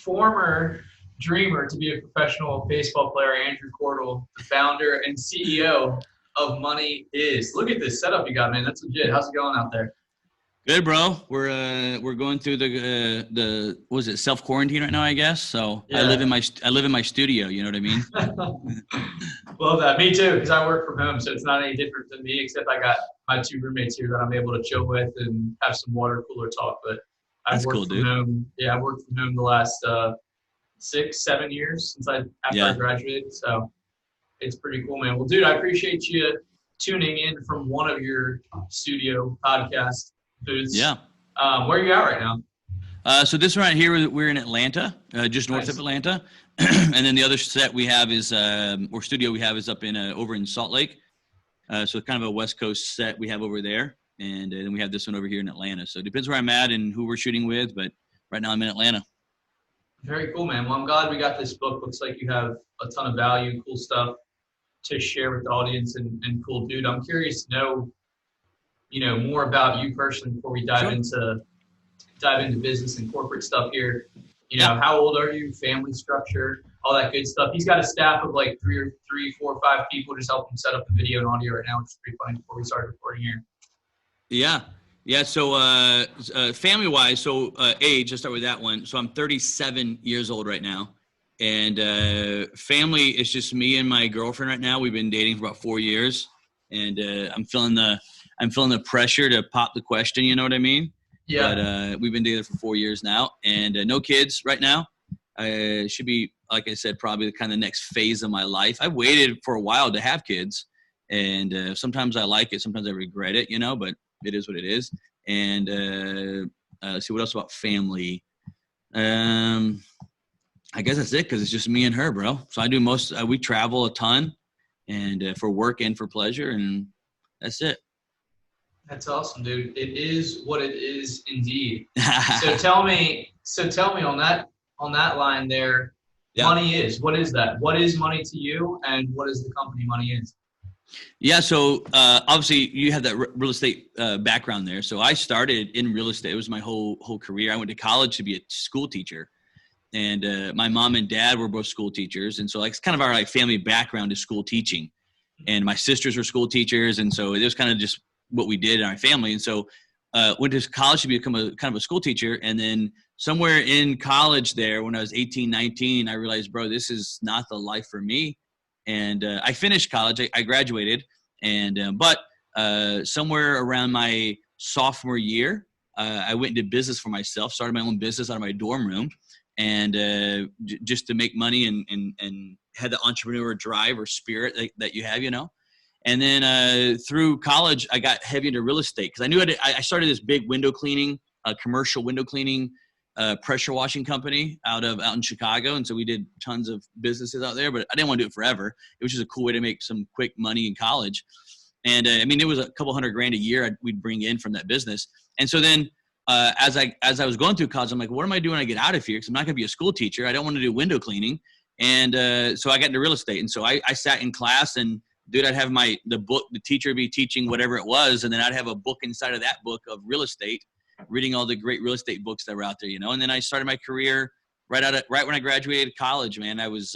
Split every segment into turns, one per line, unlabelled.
former dreamer to be a professional baseball player, Andrew Cordle, the founder and CEO of Money Is. Look at this setup you got, man. That's legit. How's it going out there?
Good, bro. We're going through the what is it, self quarantine right now, I guess. So yeah. I live in my studio. You know what I mean?
Love that. Me too, because I work from home, so it's not any different than me. Except I got my two roommates here that I'm able to chill with and have some water cooler talk. But I've worked from home. Yeah, I worked from home the last 6-7 years since after I graduated. So it's pretty cool, man. Well, dude, I appreciate you tuning in from one of your studio podcasts. Booths.
Yeah.
Where are you at right now?
So this one right here, we're in Atlanta, just north of Atlanta. And then the other set we have is, or studio we have is up in, over in Salt Lake. So kind of a West Coast set we have over there. And then we have this one over here in Atlanta. So it depends where I'm at and who we're shooting with. But right now I'm in Atlanta.
Very cool, man. Well, I'm glad we got this book. Looks like you have a ton of value, cool stuff to share with the audience and cool dude. I'm curious to know, more about you personally before we dive into business and corporate stuff here. How old are you? Family structure, all that good stuff. He's got a staff of like 3, 4, 5 people just helping him set up the video and audio right now, which is pretty funny before we started recording here.
Yeah. So family wise, so age, let's start with that one. So I'm 37 years old right now. And family is just me and my girlfriend right now. We've been dating for about 4 years. And I'm feeling the pressure to pop the question, you know what I mean? Yeah. But we've been together for 4 years now, and no kids right now. Should be, like I said, probably the kind of next phase of my life. I've waited for a while to have kids, and sometimes I like it, sometimes I regret it, but it is what it is. And let's see, what else about family? I guess that's it, because it's just me and her, bro. So I do we travel a ton, and for work and for pleasure, and that's it.
That's awesome, dude. It is what it is indeed. So tell me on that line there, Money Is. What is that? What is money to you, and what is the company Money Is?
Yeah, so obviously you have that real estate background there. So I started in real estate. It was my whole career. I went to college to be a school teacher, and my mom and dad were both school teachers, and so it's kind of our family background is school teaching. And my sisters were school teachers, and so it was kind of just what we did in our family. And so went to college to become a kind of a school teacher. And then somewhere in college there, when I was 18, 19, I realized, bro, this is not the life for me. And I finished college. I graduated. And but somewhere around my sophomore year, I went into business for myself, started my own business out of my dorm room, and just to make money and had the entrepreneur drive or spirit that you have, And then through college, I got heavy into real estate because I knew I started this big window cleaning, commercial window cleaning, pressure washing company out in Chicago. And so we did tons of businesses out there, but I didn't want to do it forever. It was just a cool way to make some quick money in college. And it was a couple $100,000 a year we'd bring in from that business. And so then as I was going through college, I'm like, what am I doing when I get out of here? Because I'm not going to be a school teacher. I don't want to do window cleaning. And so I got into real estate. And so I sat in class, and dude, I'd have the book, the teacher would be teaching whatever it was. And then I'd have a book inside of that book of real estate, reading all the great real estate books that were out there, And then I started my career right when I graduated college, man. I was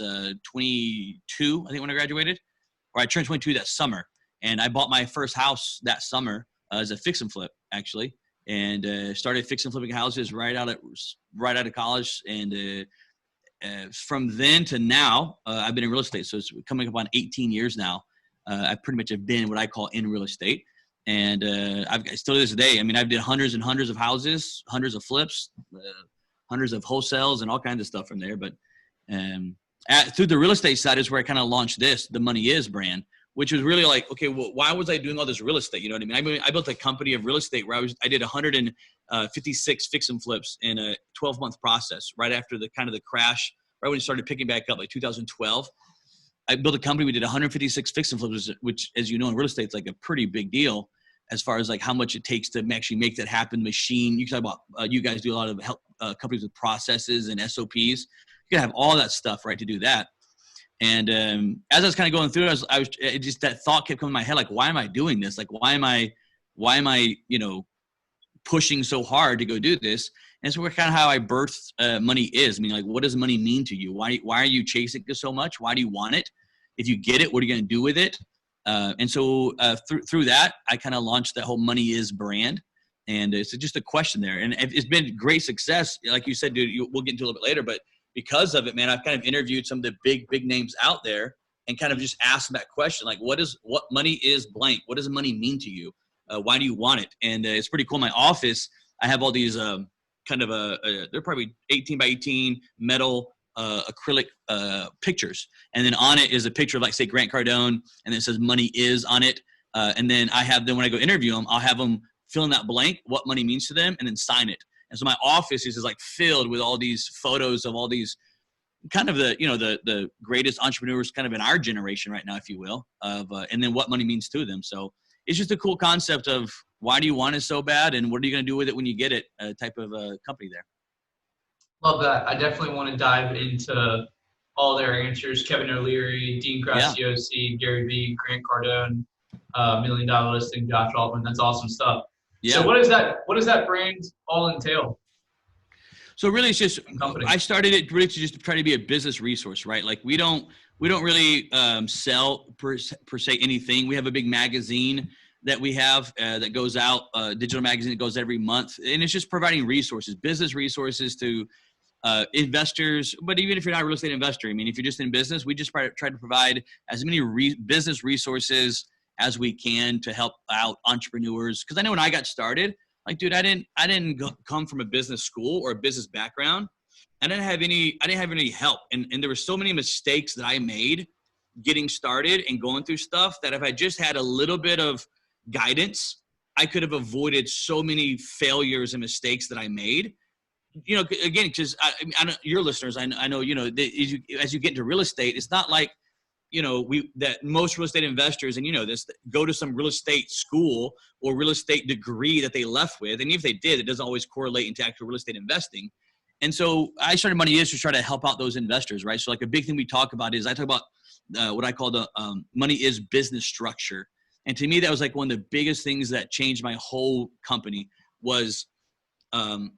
22, I think, when I graduated, or I turned 22 that summer. And I bought my first house that summer as a fix and flip, actually. And started fix and flipping houses right out of college. And from then to now, I've been in real estate. So it's coming up on 18 years now. I pretty much have been what I call in real estate. And still to this day, I've did hundreds and hundreds of houses, hundreds of flips, hundreds of wholesales, and all kinds of stuff from there. But through the real estate side is where I kind of launched the Money Is brand, which was really like, okay, well, why was I doing all this real estate? You know what I mean? I built a company of real estate where I did 156 fix and flips in a 12-month process right after the kind of the crash, right when it started picking back up, like 2012. I built a company. We did 156 fix and flips, which, as you know, in real estate, is like a pretty big deal as far as like how much it takes to actually make that happen. Machine. You can talk about, you guys do a lot of help companies with processes and SOPs. You can have all that stuff, right, to do that. And as I was kind of going through it, it just that thought kept coming in my head, like, why am I doing this? Like, why am I pushing so hard to go do this. And so we're kind of how I birthed Money Is. I mean, like, what does money mean to you? Why are you chasing it so much? Why do you want it? If you get it, what are you going to do with it? And so through that, I kind of launched that whole Money Is brand. And it's just a question there. And it's been great success. Like you said, dude, we'll get into a little bit later. But because of it, man, I've kind of interviewed some of the big names out there and kind of just asked them that question. Like, what money is blank? What does money mean to you? Why do you want it? And it's pretty cool. In my office, I have all these they're probably 18 by 18 metal acrylic pictures. And then on it is a picture of, like, say, Grant Cardone, and it says Money Is on it. And then I have them, when I go interview them, I'll have them fill in that blank, what money means to them, and then sign it. And so my office is like filled with all these photos of all these kind of the greatest entrepreneurs kind of in our generation right now, if you will, and then what money means to them. So it's just a cool concept of why do you want it so bad, and what are you going to do with it when you get it, type of company there.
Love that. I definitely want to dive into all their answers. Kevin O'Leary, Dean Graziosi, Gary Vee, Grant Cardone, $1 Million Listing, Josh Altman. That's awesome stuff.
Yeah.
So what does that brand all entail?
So really, it's just, I started it really to just try to be a business resource, right? Like, we don't really sell per se anything. We have a big magazine that we have that goes out, digital magazine that goes every month, and it's just providing resources, business resources to investors. But even if you're not a real estate investor, I mean, if you're just in business, we just try to provide as many business resources as we can to help out entrepreneurs. Because I know when I got started, like, dude, I didn't come from a business school or a business background. I didn't have any help, and there were so many mistakes that I made getting started and going through stuff that if I just had a little bit of guidance, I could have avoided so many failures and mistakes that I made. You know, again, because I know your listeners, I know, you know, as you get into real estate, it's not like, you know, that most real estate investors, and you know this, go to some real estate school or real estate degree that they left with. And if they did, it doesn't always correlate into actual real estate investing. And so I started Money Is to try to help out those investors, right? So like a big thing we talk about is I talk about what I call the Money Is business structure. And to me, that was like one of the biggest things that changed my whole company was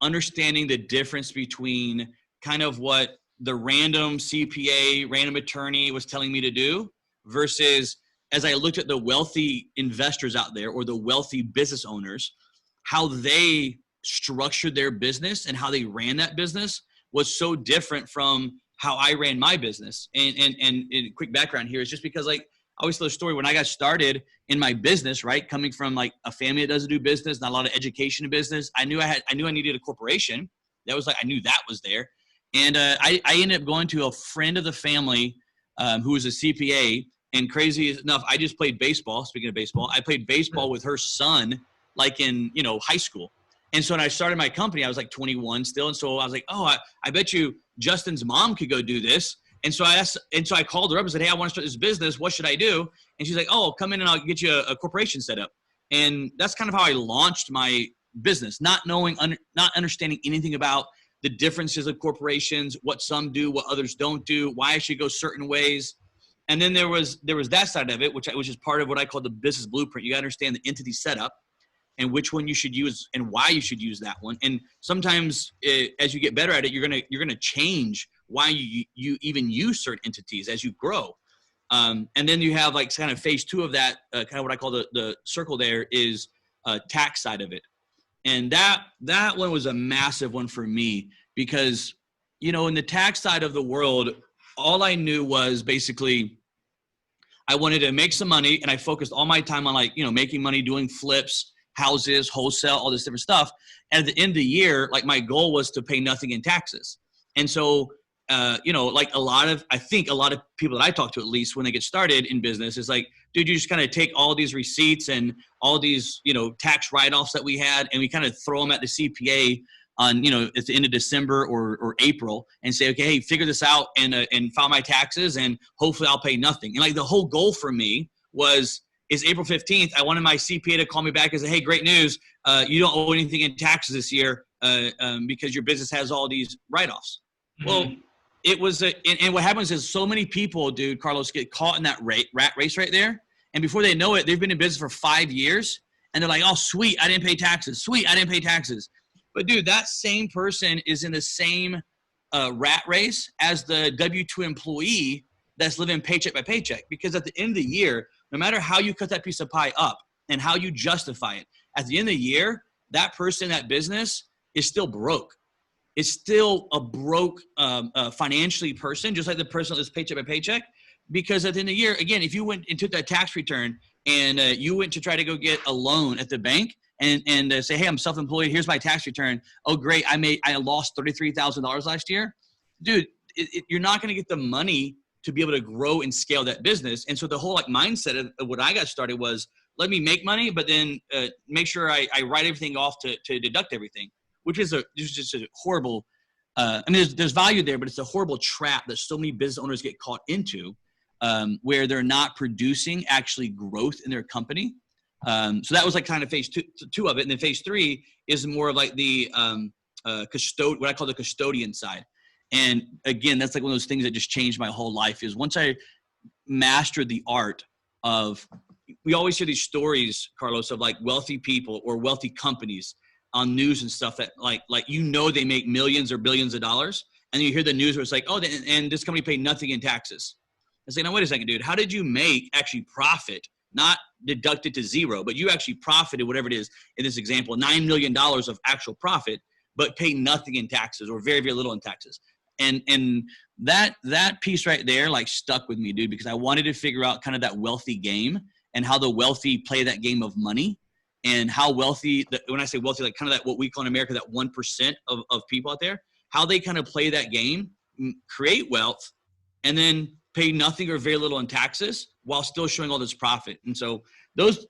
understanding the difference between kind of what the random CPA, random attorney was telling me to do versus as I looked at the wealthy investors out there or the wealthy business owners, how they structured their business and how they ran that business was so different from how I ran my business. And quick background here is just because, like, I always tell a story when I got started in my business, right? Coming from like a family that doesn't do business, not a lot of education in business. I knew I needed a corporation. That was like, I knew that was there. And I ended up going to a friend of the family who was a CPA. And crazy enough, I just played baseball. Speaking of baseball, I played baseball with her son, like in, you know, high school. And so when I started my company, I was like 21 still. And so I was like, oh, I bet you Justin's mom could go do this. And so I called her up and said, hey, I want to start this business. What should I do? And she's like, oh, come in and I'll get you a corporation set up. And that's kind of how I launched my business, not understanding anything about the differences of corporations, what some do, what others don't do, why I should go certain ways. And then there was that side of it, which is part of what I call the business blueprint. You got to understand the entity setup and which one you should use and why you should use that one. And sometimes as you get better at it, you're gonna change why you even use certain entities as you grow. And then you have like kind of phase two of that, kind of what I call the circle there is tax side of it. And that one was a massive one for me because, you know, in the tax side of the world, all I knew was basically I wanted to make some money, and I focused all my time on, like, you know, making money, doing flips, houses, wholesale, all this different stuff. And at the end of the year, like, my goal was to pay nothing in taxes. And so, you know, like I think a lot of people that I talk to, at least when they get started in business, is like, dude, you just kind of take all these receipts and all these, you know, tax write-offs that we had, and we kind of throw them at the CPA on, you know, at the end of December or April and say, okay, hey, figure this out and file my taxes and hopefully I'll pay nothing. And like the whole goal for me is April 15th, I wanted my CPA to call me back and say, hey, great news. You don't owe anything in taxes this year because your business has all these write-offs. Mm-hmm. Well, it was, and what happens is so many people, dude, Carlos, get caught in that rat race right there. And before they know it, they've been in business for 5 years And they're like, oh, sweet, I didn't pay taxes. Sweet, I didn't pay taxes. But dude, that same person is in the same rat race as the W-2 employee that's living paycheck by paycheck. Because at the end of the year, no matter how you cut that piece of pie up and how you justify it, at the end of the year, that person, that business is still broke. It's still a broke financially person, just like the person that's paycheck by paycheck. Because at the end of the year, again, if you went and took that tax return and you went to try to go get a loan at the bank and say, hey, I'm self-employed, here's my tax return. Oh, great, I lost $33,000 last year. Dude, you're not going to get the money to be able to grow and scale that business. And so the whole like mindset of what I got started was, let me make money, but then make sure I write everything off to deduct everything, which is just a horrible, I mean, there's value there, but it's a horrible trap that so many business owners get caught into, where they're not producing actually growth in their company. So that was like kind of phase two of it. And then phase three is more of like the what I call the custodian side. And again, that's like one of those things that just changed my whole life is once I mastered the art of, we always hear these stories, Carlos, of like wealthy people or wealthy companies on news and stuff that like they make millions or billions of dollars. And you hear the news where it's like, oh, and this company paid nothing in taxes. I say, now, wait a second, dude. How did you make actually profit, not deducted to zero, but you actually profited, whatever it is, in this example, $9 million of actual profit, but pay nothing in taxes or very, very little in taxes. And that piece right there, like stuck with me, dude, because I wanted to figure out kind of that wealthy game and how the wealthy play that game of money and how wealthy, when I say wealthy, like kind of that, what we call in America, that 1% of people out there, how they kind of play that game, create wealth, and then pay nothing or very little in taxes while still showing all this profit. And so those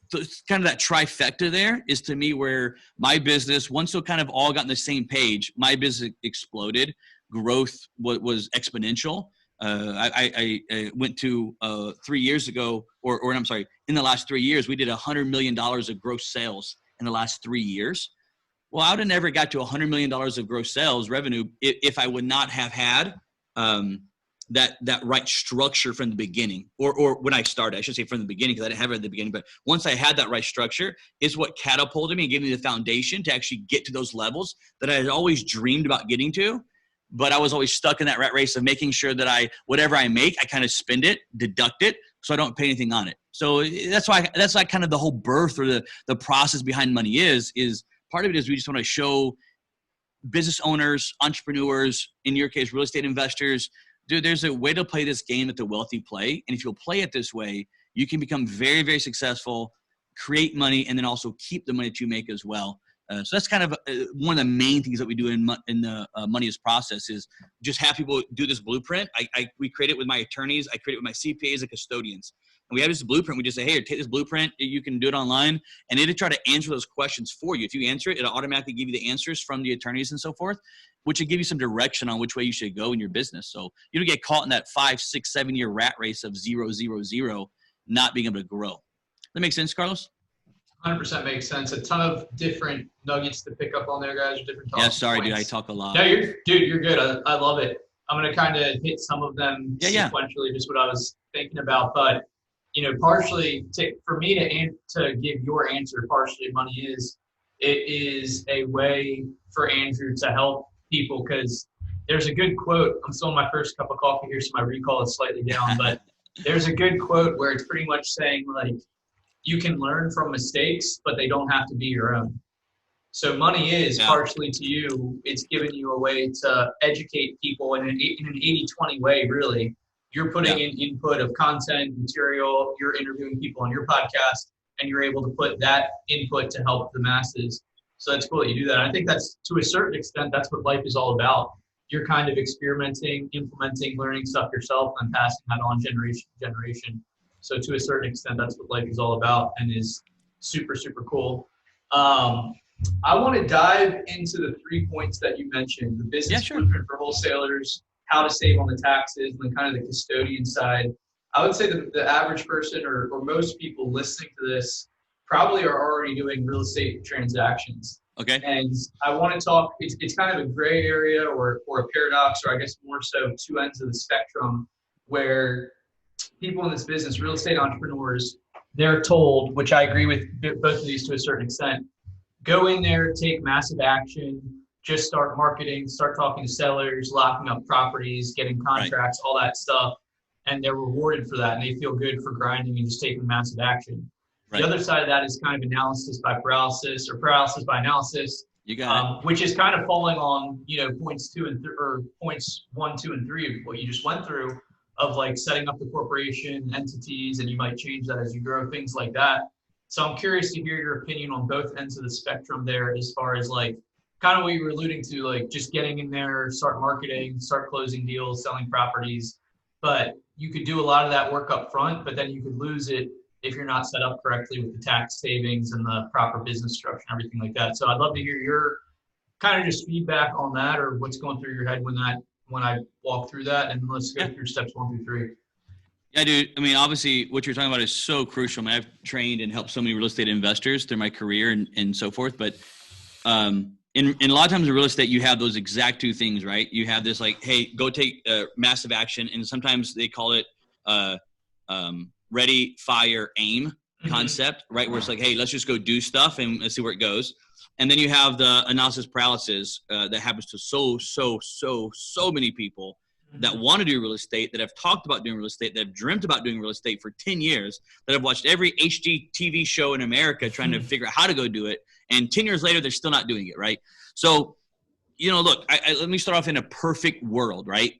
kind of that trifecta there is to me where my business, once it kind of all got on the same page, my business exploded. Growth was exponential. I went to 3 years ago, or I'm sorry, in the last 3 years, we did $100 million of gross sales in the last 3 years. Well, I would have never got to $100 million of gross sales revenue if I would not have had that right structure from the beginning, or when I started. I should say from the beginning, because I didn't have it at the beginning. But once I had that right structure, is what catapulted me and gave me the foundation to actually get to those levels that I had always dreamed about getting to. But I was always stuck in that rat race of making sure that whatever I make, I kind of spend it, deduct it, so I don't pay anything on it. So that's like kind of the whole birth or the process behind money is part of it is we just want to show business owners, entrepreneurs, in your case, real estate investors, dude, there's a way to play this game that the wealthy play. And if you'll play it this way, you can become very, very successful, create money, and then also keep the money that you make as well. So that's kind of one of the main things that we do in the moneyist process is just have people do this blueprint. We create it with my attorneys. I create it with my CPAs and custodians. And we have this blueprint. We just say, hey, take this blueprint. You can do it online. And it'll try to answer those questions for you. If you answer it, it'll automatically give you the answers from the attorneys and so forth, which will give you some direction on which way you should go in your business. So you don't get caught in that 5, 6, 7 year rat race of 0, 0, 0, not being able to grow. That make sense, Carlos?
100% makes sense. A ton of different nuggets to pick up on there, guys. Different
yeah, sorry,
points.
Dude, I talk a lot.
No, you're good. I love it. I'm going to kind of hit some of them sequentially, just what I was thinking about. But, partially for me to give your answer, partially money is a way for Andrew to help people, because there's a good quote. I'm still on my first cup of coffee here, so my recall is slightly down. But there's a good quote where it's pretty much saying, like, you can learn from mistakes, but they don't have to be your own. So money is partially to you. It's giving you a way to educate people in an 80-20 way, really. You're putting in input of content, material, you're interviewing people on your podcast, and you're able to put that input to help the masses. So that's cool that you do that. And I think that's, to a certain extent, that's what life is all about. You're kind of experimenting, implementing, learning stuff yourself, and passing that on generation to generation. So to a certain extent, that's what life is all about and is super, super cool. I want to dive into the 3 points that you mentioned, the business blueprint for wholesalers, how to save on the taxes, and then kind of the custodian side. I would say that the average person or most people listening to this probably are already doing real estate transactions.
Okay.
And I want to talk, it's kind of a gray area or a paradox, or I guess more so 2 ends of the spectrum, where people in this business, real estate entrepreneurs, they're told, which I agree with both of these to a certain extent, go in there, take massive action, just start marketing, start talking to sellers, locking up properties, getting contracts, all that stuff. And they're rewarded for that. And they feel good for grinding and just taking massive action. The other side of that is kind of analysis by paralysis or paralysis by analysis.
You got
which is kind of falling on, points 2 and or points 1, 2, and 3 of what you just went through, of like setting up the corporation entities, and you might change that as you grow, things like that. So I'm curious to hear your opinion on both ends of the spectrum there, as far as like kind of what you were alluding to, like just getting in there, start marketing, start closing deals, selling properties. But you could do a lot of that work up front, but then you could lose it if you're not set up correctly with the tax savings and the proper business structure and everything like that. So I'd love to hear your kind of just feedback on that, or what's going through your head when I walk through that, and let's go through steps 1 through 3.
Yeah, dude. I mean, obviously what you're talking about is so crucial. I mean, I've trained and helped so many real estate investors through my career and so forth. But in a lot of times in real estate, you have those exact two things, right? You have this like, hey, go take massive action. And sometimes they call it ready, fire, aim concept, right? Where it's like, hey, let's just go do stuff and let's see where it goes. And then you have the analysis paralysis that happens to so many people that want to do real estate, that have talked about doing real estate, that have dreamt about doing real estate for 10 years, that have watched every HGTV show in America trying to figure out how to go do it. And 10 years later, they're still not doing it, right? So, look, let me start off in a perfect world, right?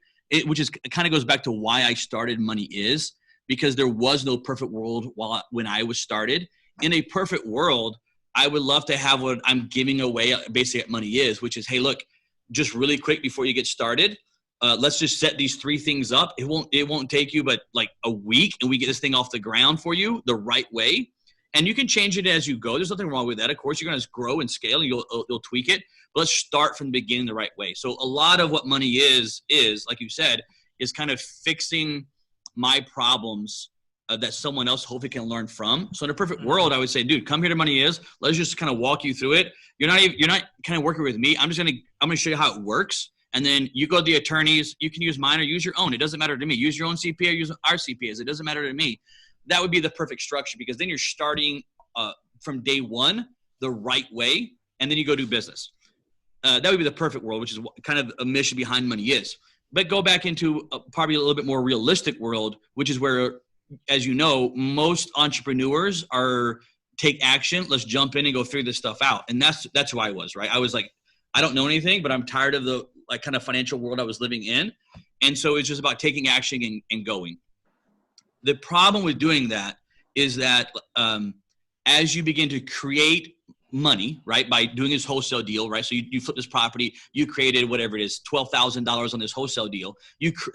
Which is kind of goes back to why I started Money Is, because there was no perfect world when I was started. In a perfect world, I would love to have what I'm giving away basically at Money Is, which is, hey, look, just really quick before you get started, let's just set these 3 things up. It won't take you but like a week, and we get this thing off the ground for you the right way. And you can change it as you go. There's nothing wrong with that. Of course, you're going to grow and scale, and you'll tweak it. But let's start from the beginning the right way. So a lot of what Money is like you said, is kind of fixing my problems that someone else hopefully can learn from. So in a perfect world, I would say, dude, come here to Money Is. Let's just kind of walk you through it. You're not kind of working with me. I'm going to show you how it works. And then you go to the attorneys. You can use mine or use your own. It doesn't matter to me. Use your own CPA or use our CPAs. It doesn't matter to me. That would be the perfect structure, because then you're starting from day one the right way, and then you go do business. That would be the perfect world, which is kind of a mission behind Money Is. But go back into probably a little bit more realistic world, which is where, as you know, most entrepreneurs take action. Let's jump in and go figure this stuff out. And that's who I was, right? I was like, I don't know anything, but I'm tired of the like kind of financial world I was living in. And so it's just about taking action and going. The problem with doing that is that as you begin to create money, right, by doing this wholesale deal, right? So you flip this property, you created whatever it is, $12,000 on this wholesale deal.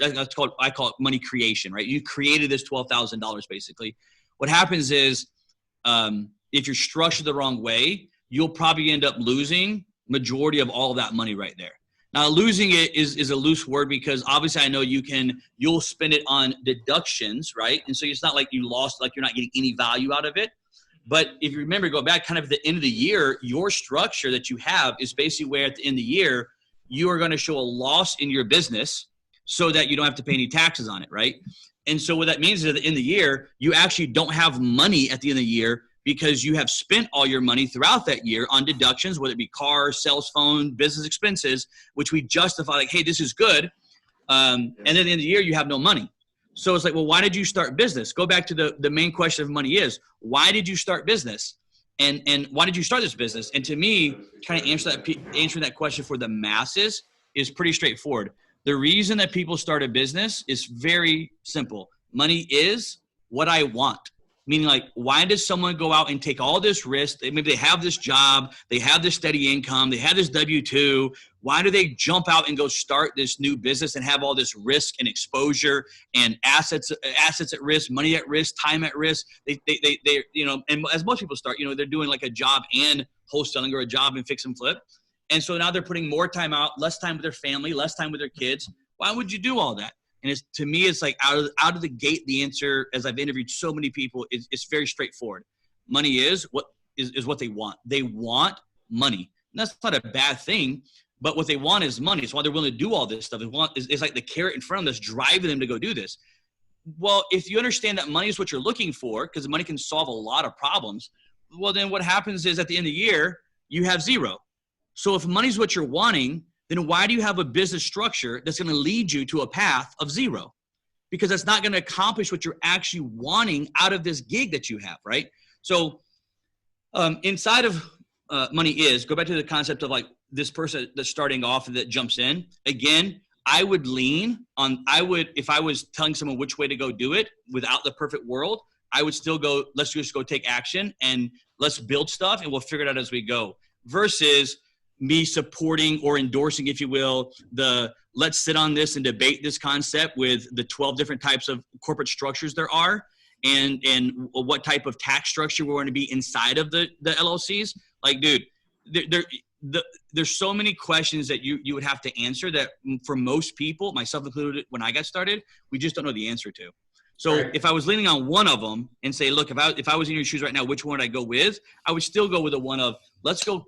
I call it money creation, right? You created this $12,000 basically. What happens is if you're structured the wrong way, you'll probably end up losing majority of all of that money right there. Now, losing it is a loose word, because obviously I know you'll spend it on deductions, right? And so it's not like you lost, like you're not getting any value out of it. But if you remember, go back kind of at the end of the year, your structure that you have is basically where at the end of the year, you are going to show a loss in your business so that you don't have to pay any taxes on it, right? And so what that means is at the end of the year, you actually don't have money at the end of the year, because you have spent all your money throughout that year on deductions, whether it be car, cell phone, business expenses, which we justify like, hey, this is good. And then at the end of the year, you have no money. So it's like, well, why did you start business? Go back to the main question of Money Is, why did you start business? And why did you start this business? And to me, kind of answering that question for the masses is pretty straightforward. The reason that people start a business is very simple. Money is what I want. Meaning, like, why does someone go out and take all this risk? Maybe they have this job, they have this steady income, they have this W-2. Why do they jump out and go start this new business and have all this risk and exposure and assets at risk, money at risk, time at risk? They and as most people start, they're doing like a job and wholesaling, or a job and fix and flip. And so now they're putting more time out, less time with their family, less time with their kids. Why would you do all that? And to me, it's like out of the gate, the answer, as I've interviewed so many people, it's very straightforward. Money is what they want. They want money. And that's not a bad thing, but what they want is money. It's why they're willing to do all this stuff. It's like the carrot in front of them that's driving them to go do this. well, if you understand that money is what you're looking for, because money can solve a lot of problems, well, then what happens is at the end of the year, you have zero. So if money is what you're wanting, then why do you have a business structure that's going to lead you to a path of zero? Because that's not going to accomplish what you're actually wanting out of this gig that you have, right? So inside of money is, go back to the concept of like this person that's starting off that jumps in. Again, I would lean on, if I was telling someone which way to go do it without the perfect world, I would still go, let's just go take action and let's build stuff and we'll figure it out as we go, versus me supporting or endorsing, if you will, the let's sit on this and debate this concept with the 12 different types of corporate structures there are and what type of tax structure we're going to be inside of the LLCs. Like, dude, there's so many questions that you would have to answer that for most people, myself included, when I got started, we just don't know the answer to. So
right.
If I was leaning on one of them and say, look, if I was in your shoes right now, which one would I go with? I would still go with the one of let's go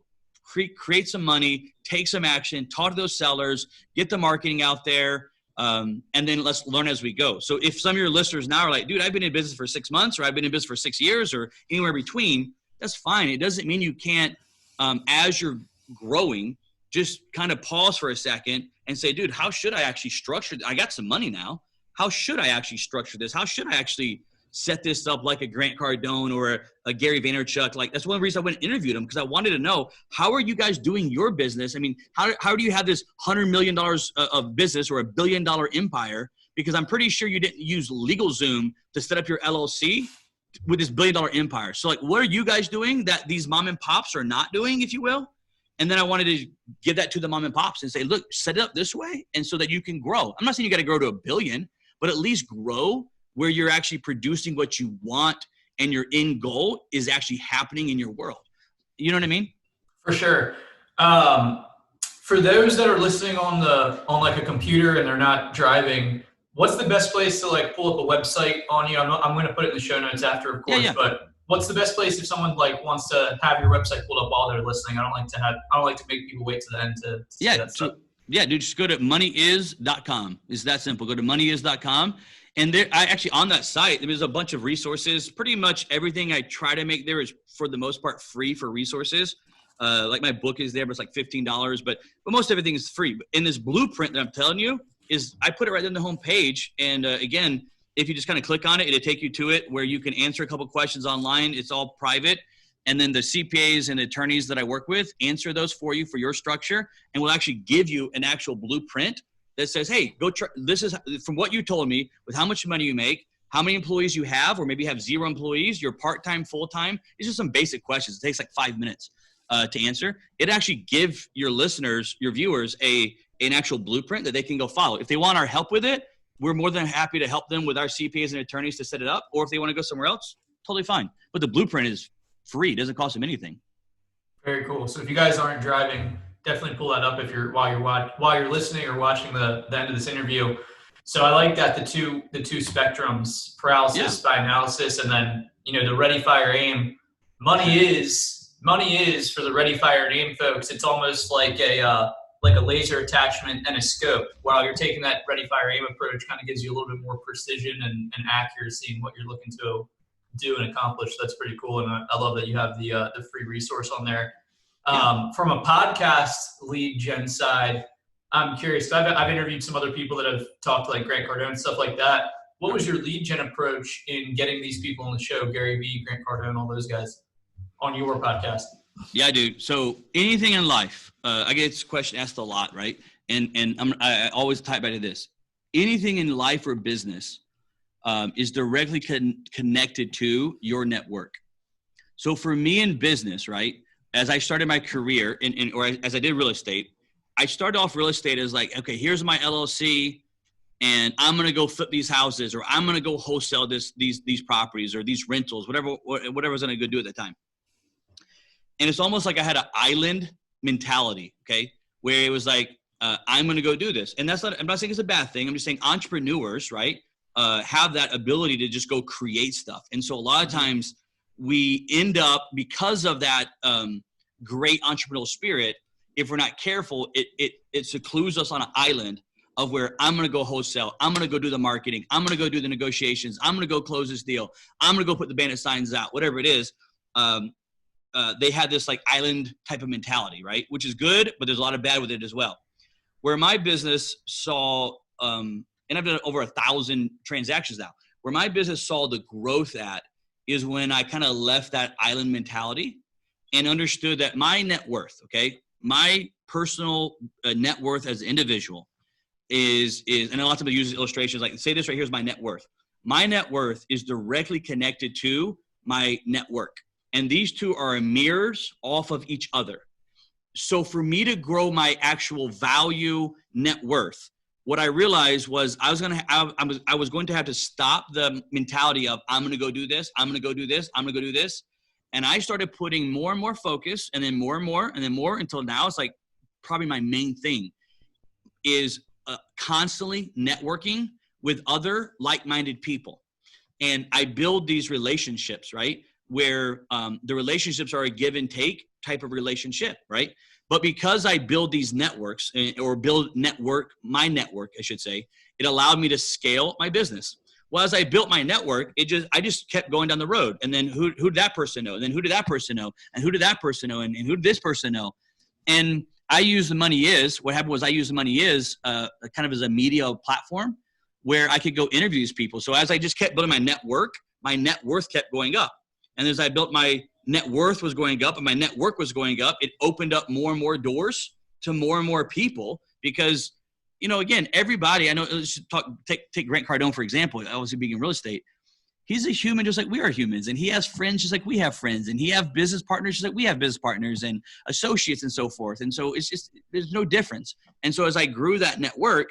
create some money, take some action, talk to those sellers, get the marketing out there, and then let's learn as we go. So if some of your listeners now are like, dude, I've been in business for 6 months, or I've been in business for 6 years, or anywhere between, that's fine. It doesn't mean you can't, as you're growing, just kind of pause for a second and say, dude, how should I actually structure I got some money now. How should I actually structure this? How should I actually set this up like a Grant Cardone or a Gary Vaynerchuk? Like, that's one reason I went and interviewed him, because I wanted to know, how are you guys doing your business? I mean, how do you have this $100 million of business or $1 billion empire? Because I'm pretty sure you didn't use LegalZoom to set up your LLC with this $1 billion empire. So like, what are you guys doing that these mom and pops are not doing, if you will? And then I wanted to give that to the mom and pops and say, look, set it up this way. And so that you can grow. I'm not saying you got to grow to $1 billion, but at least grow where you're actually producing what you want and your end goal is actually happening in your world. You know what I mean?
For sure. For those that are listening on like a computer and they're not driving, what's the best place to like pull up a website on you? I'm going to put it in the show notes after, of course, but what's the best place if someone like wants to have your website pulled up while they're listening? I don't like to make people wait to the end to see that stuff.
Dude, just go to moneyis.com. It's that simple. Go to moneyis.com. And there, on that site, there's a bunch of resources. Pretty much everything I try to make there is, for the most part, free for resources. Like my book is there, but it's like $15. But most everything is free. But in this blueprint that I'm telling you, I put it right in the home page. And again, if you just kind of click on it, it'll take you to it where you can answer a couple questions online. It's all private. And then the CPAs and attorneys that I work with answer those for you for your structure. And we'll actually give you an actual blueprint that says, hey, go try, this is from what you told me with how much money you make, how many employees you have, or maybe you have 0 employees, you're part-time, full-time. It's just some basic questions. It takes like 5 minutes to answer. It actually give your listeners, your viewers, an actual blueprint that they can go follow. If they want our help with it, we're more than happy to help them with our CPAs and attorneys to set it up. Or if they want to go somewhere else, totally fine. But the blueprint is free. It doesn't cost them anything. Very
cool. So if you guys aren't driving, definitely pull that up if while you're listening or watching the end of this interview. So I like that the two spectrums, paralysis by analysis, and then the ready, fire, aim. Money is for the ready, fire, and aim folks. It's almost like a laser attachment and a scope. While you're taking that ready, fire, aim approach, kind of gives you a little bit more precision and accuracy in what you're looking to do and accomplish. That's pretty cool, and I love that you have the free resource on there. From a podcast lead gen side, I'm curious. I've interviewed some other people that have talked like Grant Cardone and stuff like that. What was your lead gen approach in getting these people on the show? Gary Vee, Grant Cardone, all those guys on your podcast.
Yeah, dude. So anything in life, I get this question asked a lot, right? And I always tie back to this. Anything in life or business is directly connected to your network. So for me in business, right, as I started my career or as I did real estate, I started off real estate as like, okay, here's my LLC and I'm going to go flip these houses, or I'm going to go wholesale these properties or these rentals, whatever I was going to go do at the time. And it's almost like I had an island mentality, okay, where it was like, I'm going to go do this. And I'm not saying it's a bad thing. I'm just saying entrepreneurs, right, have that ability to just go create stuff. And so a lot of times we end up, because of that great entrepreneurial spirit, if we're not careful, it secludes us on an island of where I'm going to go wholesale. I'm going to go do the marketing. I'm going to go do the negotiations. I'm going to go close this deal. I'm going to go put the bandit signs out, whatever it is. They had this like island type of mentality, right? Which is good, but there's a lot of bad with it as well. Where my business saw, and I've done over 1,000 transactions now, where my business saw the growth at is when I kind of left that island mentality and understood that my net worth, okay, my personal net worth as an individual is, and a lot of people use illustrations like, say this right here is my net worth. My net worth is directly connected to my network. And these two are mirrors off of each other. So for me to grow my actual value net worth, what I realized was I was going to have to stop the mentality of I'm going to go do this, I'm going to go do this, I'm going to go do this. And I started putting more and more focus and then more and more and then more until now it's like probably my main thing is constantly networking with other like-minded people. And I build these relationships, right? Where the relationships are a give and take type of relationship, right? But because I build these networks or my network, I should say, it allowed me to scale my business. Well, as I built my network, I just kept going down the road. And then who did that person know? And then who did that person know? And who did that person know? And who did this person know? And I use the money is, what happened was I used the money is kind of as a media platform where I could go interview these people. So as I just kept building my network, my net worth kept going up. And as I built my net worth was going up and my network was going up, it opened up more and more doors to more and more people because, you know, again, everybody, I know, let's take Grant Cardone, for example, obviously being in real estate. He's a human just like we are humans, and he has friends just like we have friends, and he has business partners just like we have business partners and associates and so forth. And so it's just, there's no difference. And so as I grew that network,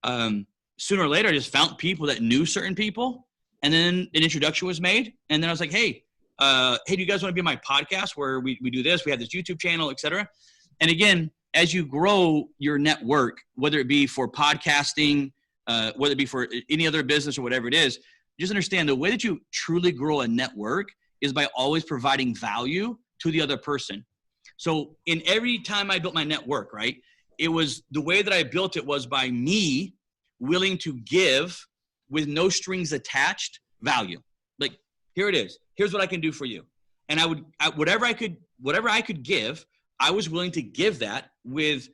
sooner or later, I just found people that knew certain people, and then an introduction was made. And then I was like, hey, do you guys want to be on my podcast where we do this? We have this YouTube channel, et cetera. And again, as you grow your network, whether it be for podcasting, whether it be for any other business or whatever it is, just understand the way that you truly grow a network is by always providing value to the other person. So in every time I built my network, right, it was the way that I built it was by me willing to give with no strings attached value. Like, here it is. Here's what I can do for you. And whatever I could give, I was willing to give that with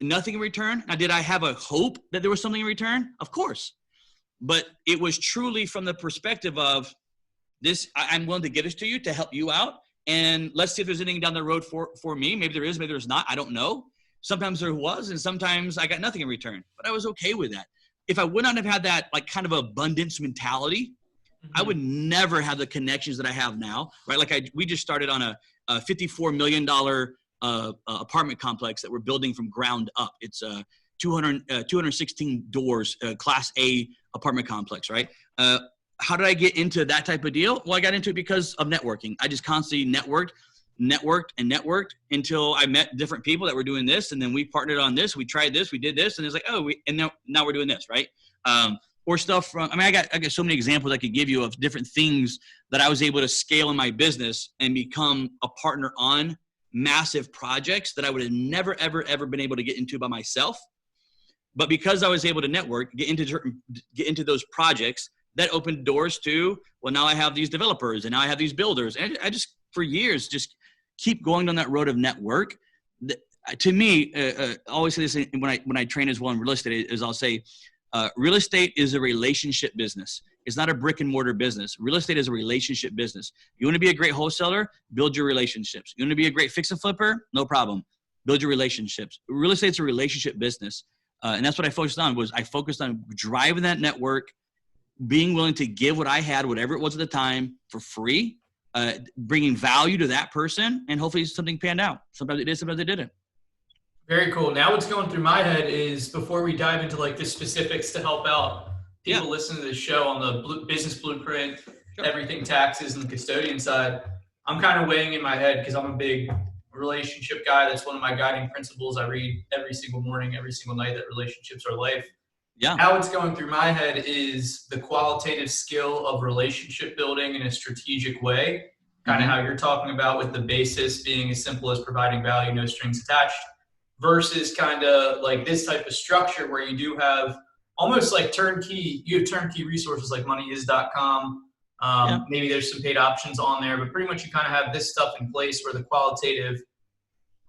nothing in return. Now, did I have a hope that there was something in return? Of course. But it was truly from the perspective of this, I'm willing to give this to you to help you out. And let's see if there's anything down the road for me. Maybe there is, maybe there's not. I don't know. Sometimes there was, and sometimes I got nothing in return. But I was okay with that. If I would not have had that like kind of abundance mentality, I would never have the connections that I have now, right? Like we just started on a $54 million apartment complex that we're building from ground up. It's 216 doors, Class A apartment complex, right? How did I get into that type of deal? Well, I got into it because of networking. I just constantly networked until I met different people that were doing this, and then we partnered on this. We tried this, we did this, and it's like, now we're doing this, right? Or stuff from, I got so many examples I could give you of different things that I was able to scale in my business and become a partner on massive projects that I would have never, ever, ever been able to get into by myself. But because I was able to network, get into those projects, that opened doors to, well, now I have these developers and now I have these builders. And I just, for years, just keep going down that road of network. To me, I always say this when I train as well in real estate, is I'll say, real estate is a relationship business. It's not a brick and mortar business. Real estate is a relationship business. You want to be a great wholesaler? Build your relationships. You want to be a great fix and flipper? No problem. Build your relationships. Real estate's a relationship business. And that's what I focused on. I focused on driving that network, being willing to give what I had, whatever it was at the time, for free, bringing value to that person, and hopefully something panned out. Sometimes it did, sometimes it didn't.
Very cool. Now what's going through my head is, before we dive into like the specifics to help out people listening to the show on the business blueprint, everything taxes and the custodian side, I'm kind of weighing in my head because I'm a big relationship guy. That's one of my guiding principles. I read every single morning, every single night, that relationships are life.
Yeah.
How it's going through my head is the qualitative skill of relationship building in a strategic way, kind of how you're talking about, with the basis being as simple as providing value, no strings attached, versus kind of like this type of structure where you do have almost like turnkey, you have turnkey resources like moneyis.com. Maybe there's some paid options on there, but pretty much you kind of have this stuff in place where the qualitative,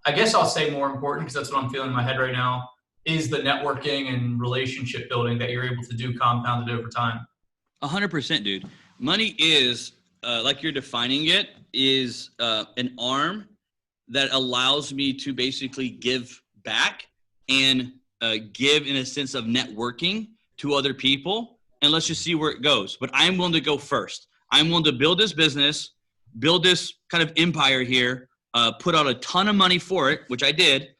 I guess I'll say more important because that's what I'm feeling in my head right now, is the networking and relationship building that you're able to do compounded over time.
100%, dude. Money is, like you're defining it, is an arm that allows me to basically give back and give in a sense of networking to other people. And let's just see where it goes. But I'm willing to go first. I'm willing to build this business, build this kind of empire here, put out a ton of money for it, which I did,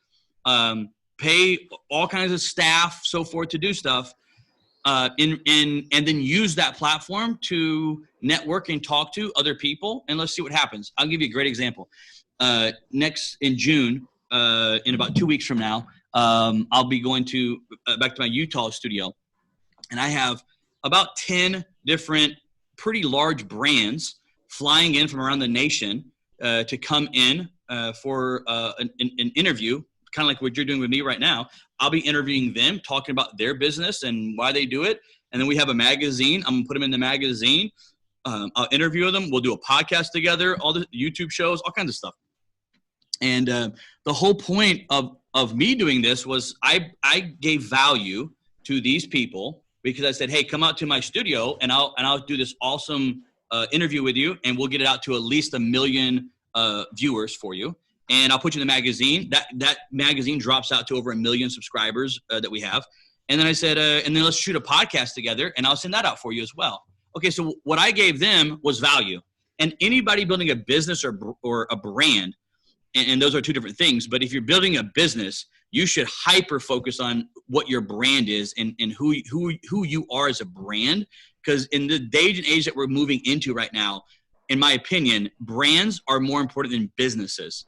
pay all kinds of staff, so forth, to do stuff, and then use that platform to network and talk to other people, and let's see what happens. I'll give you a great example. Next in June, in about 2 weeks from now, I'll be going to back to my Utah studio, and I have about 10 different pretty large brands flying in from around the nation to come in for an interview, kind of like what you're doing with me right now. I'll be interviewing them, talking about their business and why they do it. And then we have a magazine. I'm going to put them in the magazine. I'll interview them. We'll do a podcast together, all the YouTube shows, all kinds of stuff. And the whole point of me doing this was I gave value to these people because I said, hey, come out to my studio and I'll do this awesome interview with you, and we'll get it out to at least 1 million viewers for you. And I'll put you in the magazine. That magazine drops out to over 1 million subscribers that we have. And then I said, and then let's shoot a podcast together, and I'll send that out for you as well. Okay, so what I gave them was value. And anybody building a business or a brand, and those are two different things, but if you're building a business, you should hyper focus on what your brand is and who you are as a brand. Because in the day and age that we're moving into right now, in my opinion, brands are more important than businesses.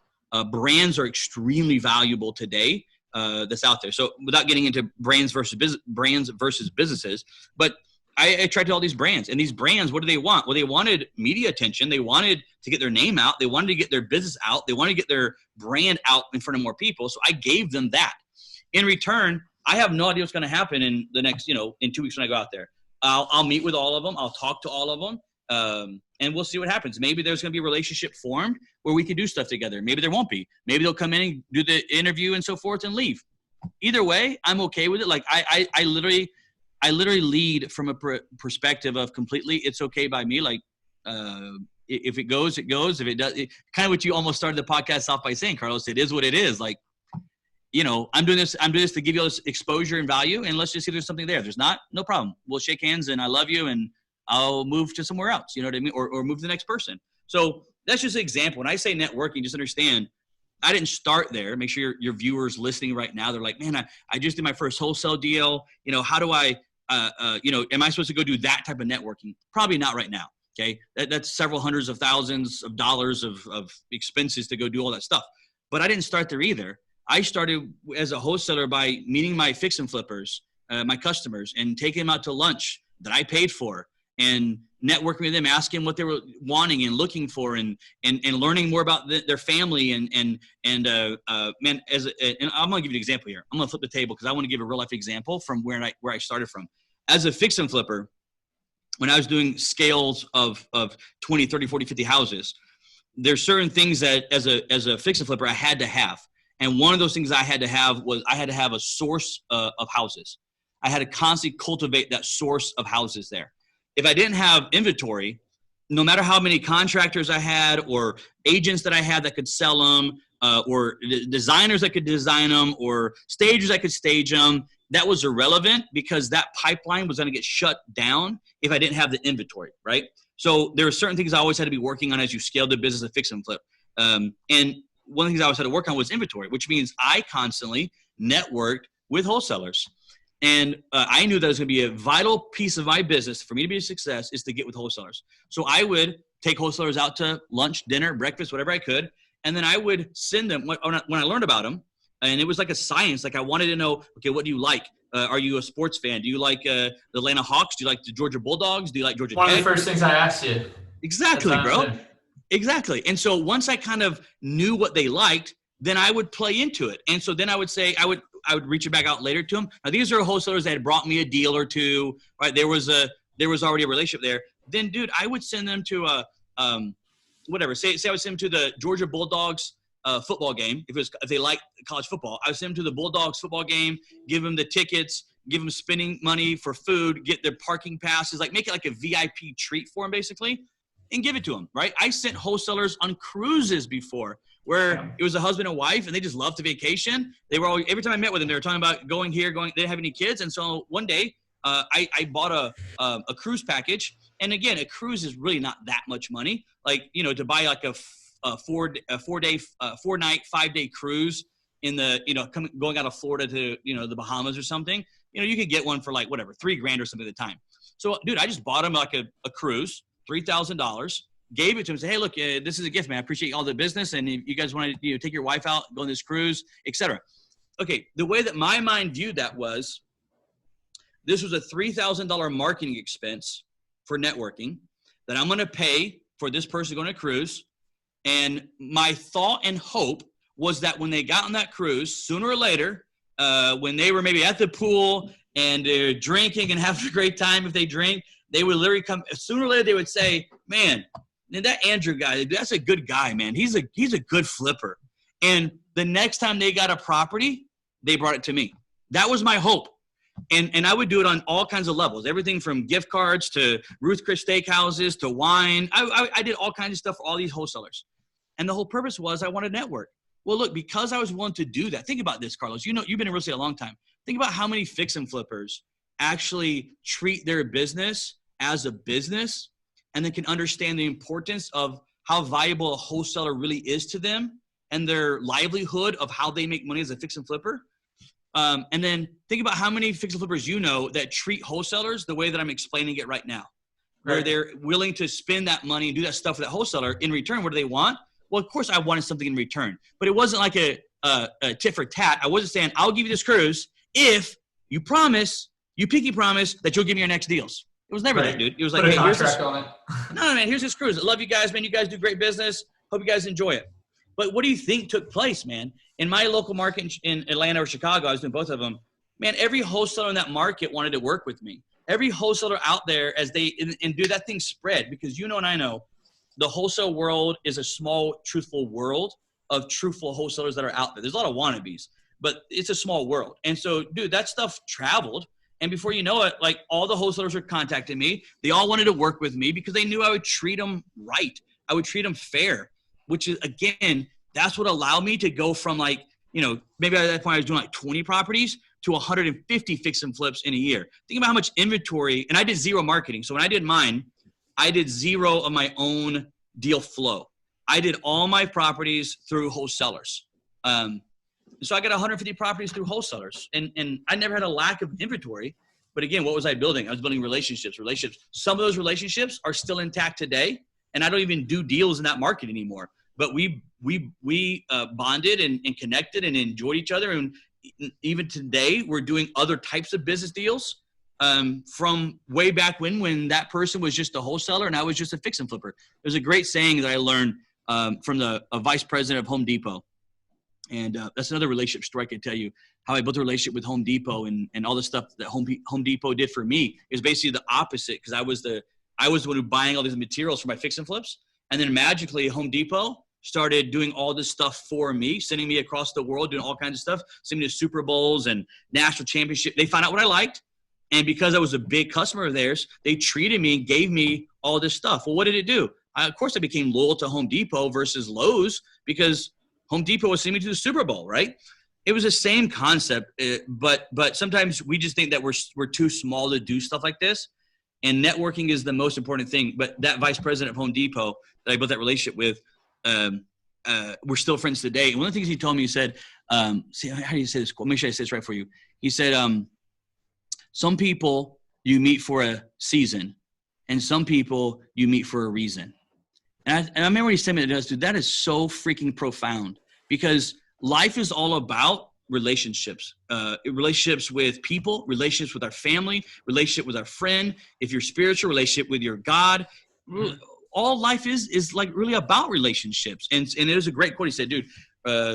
Brands are extremely valuable today that's out there. So without getting into brands versus businesses, but I attracted all these brands, and these brands, what do they want? Well, they wanted media attention. They wanted to get their name out. They wanted to get their business out. They wanted to get their brand out in front of more people. So I gave them that. In return, I have no idea what's going to happen in the next, in 2 weeks when I go out there. I'll meet with all of them. I'll talk to all of them. And we'll see what happens. Maybe there's going to be a relationship formed where we can do stuff together. Maybe there won't be. Maybe they'll come in and do the interview and so forth and leave. Either way, I'm okay with it. Like I literally lead from a perspective of completely, it's okay by me. Like, if it goes, it goes. If it does, kind of what you almost started the podcast off by saying, Carlos, it is what it is. Like, I'm doing this to give you all this exposure and value, and let's just see if there's something there. If there's not, no problem. We'll shake hands and I love you and I'll move to somewhere else. You know what I mean? Or move to the next person. So that's just an example. When I say networking, just understand, I didn't start there. Make sure your viewers listening right now, they're like, man, I just did my first wholesale deal. How do I, am I supposed to go do that type of networking? Probably not right now. Okay. That's several hundreds of thousands of dollars of expenses to go do all that stuff. But I didn't start there either. I started as a wholesaler by meeting my fix and flippers, my customers, and taking them out to lunch that I paid for, and networking with them, asking what they were wanting and looking for, and learning more about their family. And I'm going to give you an example here. I'm going to flip the table because I want to give a real life example from where I started from. As a fix and flipper, when I was doing scales of 20, 30, 40, 50 houses, there's certain things that as a fix and flipper I had to have. And one of those things I had to have was I had to have a source of houses. I had to constantly cultivate that source of houses there. If I didn't have inventory, no matter how many contractors I had or agents that I had that could sell them, or designers that could design them, or stagers that could stage them, that was irrelevant because that pipeline was going to get shut down if I didn't have the inventory, right? So there are certain things I always had to be working on as you scale the business of fix and flip. And one of the things I always had to work on was inventory, which means I constantly networked with wholesalers. And I knew that it was going to be a vital piece of my business for me to be a success is to get with wholesalers. So I would take wholesalers out to lunch, dinner, breakfast, whatever I could. And then I would send them when I learned about them. And it was like a science. Like I wanted to know, okay, what do you like? Are you a sports fan? Do you like the Atlanta Hawks? Do you like the Georgia Bulldogs? Do you like Georgia Tech?
One of the first things I asked you.
Exactly, bro. Exactly. And so once I kind of knew what they liked, then I would play into it. And so then I would say, I would reach it back out later to them. Now, these are wholesalers that had brought me a deal or two, right? There was already a relationship there. Then, dude, I would send them to whatever. Say I would send them to the Georgia Bulldogs football game. If they like college football, I would send them to the Bulldogs football game, give them the tickets, give them spending money for food, get their parking passes, like make it like a VIP treat for them basically, and give it to them, right? I sent wholesalers on cruises before where it was a husband and wife and they just loved to vacation. They were always, every time I met with them, they were talking about going here, they didn't have any kids. And so one day I bought a cruise package. And again, a cruise is really not that much money. Like, you know, to buy like a 4-night, 5-day cruise in the, you know, going out of Florida to, you know, the Bahamas or something, you know, you could get one for like whatever, $3,000 or something at the time. So dude, I just bought him like a cruise, $3,000, gave it to him, said, hey, look, this is a gift, man. I appreciate all the business. And if you guys want to, you know, take your wife out, go on this cruise, etc. Okay. The way that my mind viewed that was, this was a $3,000 marketing expense for networking that I'm going to pay for this person going to cruise. And my thought and hope was that when they got on that cruise, sooner or later, when they were maybe at the pool and they're drinking and having a great time, if they drink, they would literally come, sooner or later they would say, man, that Andrew guy, that's a good guy, man. He's a good flipper. And the next time they got a property, they brought it to me. That was my hope. And I would do it on all kinds of levels, everything from gift cards to Ruth Chris Steakhouses to wine. I did all kinds of stuff for all these wholesalers. And the whole purpose was I wanted to network. Well, look, because I was willing to do that, think about this, Carlos. You know, you've been in real estate a long time. Think about how many fix and flippers actually treat their business as a business and then can understand the importance of how valuable a wholesaler really is to them and their livelihood of how they make money as a fix and flipper. And then think about how many fix and flippers you know that treat wholesalers the way that I'm explaining it right now, where they're willing to spend that money and do that stuff for that wholesaler. In return, what do they want? Well, of course I wanted something in return, but it wasn't like a tit for tat. I wasn't saying, I'll give you this cruise if you pinky promise that you'll give me your next deals. It was never that, dude. It was like, hey, here's this. No, man, here's this cruise. I love you guys, man. You guys do great business. Hope you guys enjoy it. But what do you think took place, man? In my local market in Atlanta or Chicago, I was doing both of them. Man, every wholesaler in that market wanted to work with me. Every wholesaler out there and do that thing spread, because you know and I know the wholesale world is a small, truthful world of truthful wholesalers that are out there. There's a lot of wannabes, but it's a small world. And so, dude, that stuff traveled. And before you know it, like all the wholesalers were contacting me. They all wanted to work with me because they knew I would treat them right. I would treat them fair, which is, again, that's what allowed me to go from like, you know, maybe at that point I was doing like 20 properties to 150 fix and flips in a year. Think about how much inventory, and I did zero marketing. So when I did mine, I did zero of my own deal flow. I did all my properties through wholesalers. So I got 150 properties through wholesalers, and I never had a lack of inventory. But again, what was I building? I was building relationships. Some of those relationships are still intact today, and I don't even do deals in that market anymore. But we bonded and connected and enjoyed each other. And even today, we're doing other types of business deals from way back when that person was just a wholesaler and I was just a fix and flipper. There's a great saying that I learned from a vice president of Home Depot. And that's another relationship story I can tell you, how I built a relationship with Home Depot and all the stuff that Home Depot did for me is basically the opposite, because I was the one who buying all these materials for my fix and flips. And then magically Home Depot started doing all this stuff for me, sending me across the world, doing all kinds of stuff, sending me to Super Bowls and national championship. They found out what I liked. And because I was a big customer of theirs, they treated me and gave me all this stuff. Well, what did it do? Of course, I became loyal to Home Depot versus Lowe's because Home Depot was sending me to the Super Bowl, right? It was the same concept, but sometimes we just think that we're too small to do stuff like this. And networking is the most important thing. But that vice president of Home Depot that I built that relationship with, we're still friends today. And one of the things he told me, he said, see, how do you say this? Make sure I say this right for you. He said, some people you meet for a season and some people you meet for a reason. And I remember when he said me, dude, that is so freaking profound, because life is all about relationships, relationships with people, relationships with our family, relationship with our friend. If you're spiritual, relationship with your God, all life is like really about relationships. And it was a great quote. He said, dude,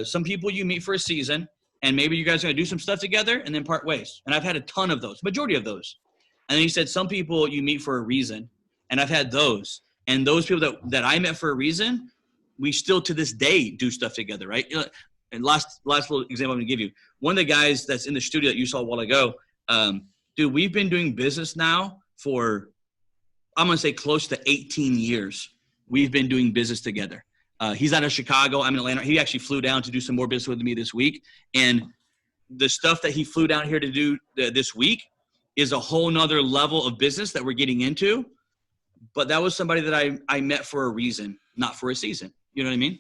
some people you meet for a season, and maybe you guys are going to do some stuff together and then part ways. And I've had a ton of those, majority of those. And then he said, some people you meet for a reason. And I've had those. And those people that I met for a reason, we still to this day do stuff together, right? And last little example I'm going to give you. One of the guys that's in the studio that you saw a while ago, dude, we've been doing business now for, I'm going to say close to 18 years. We've been doing business together. He's out of Chicago. I'm in Atlanta. He actually flew down to do some more business with me this week. And the stuff that he flew down here to do this week is a whole nother level of business that we're getting into. But that was somebody that I met for a reason, not for a season. You know what I mean?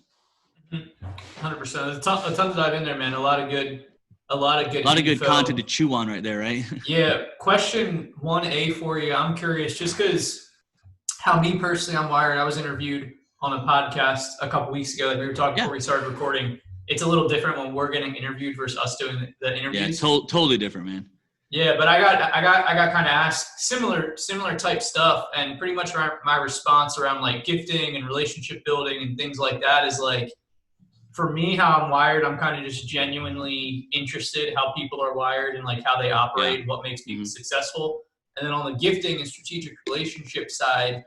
100%. A ton to dive in there, man. A lot of good
content to chew on right there, right?
Yeah. Question 1A for you. I'm curious, just because how me personally I'm wired. I was interviewed on a podcast a couple weeks ago that we were talking before we started recording. It's a little different when we're getting interviewed versus us doing the interviews.
Yeah, totally different, man.
Yeah, but I got kind of asked similar type stuff, and pretty much my response around like gifting and relationship building and things like that is like, for me, how I'm wired, I'm kind of just genuinely interested how people are wired and like how they operate, what makes people successful. And then on the gifting and strategic relationship side,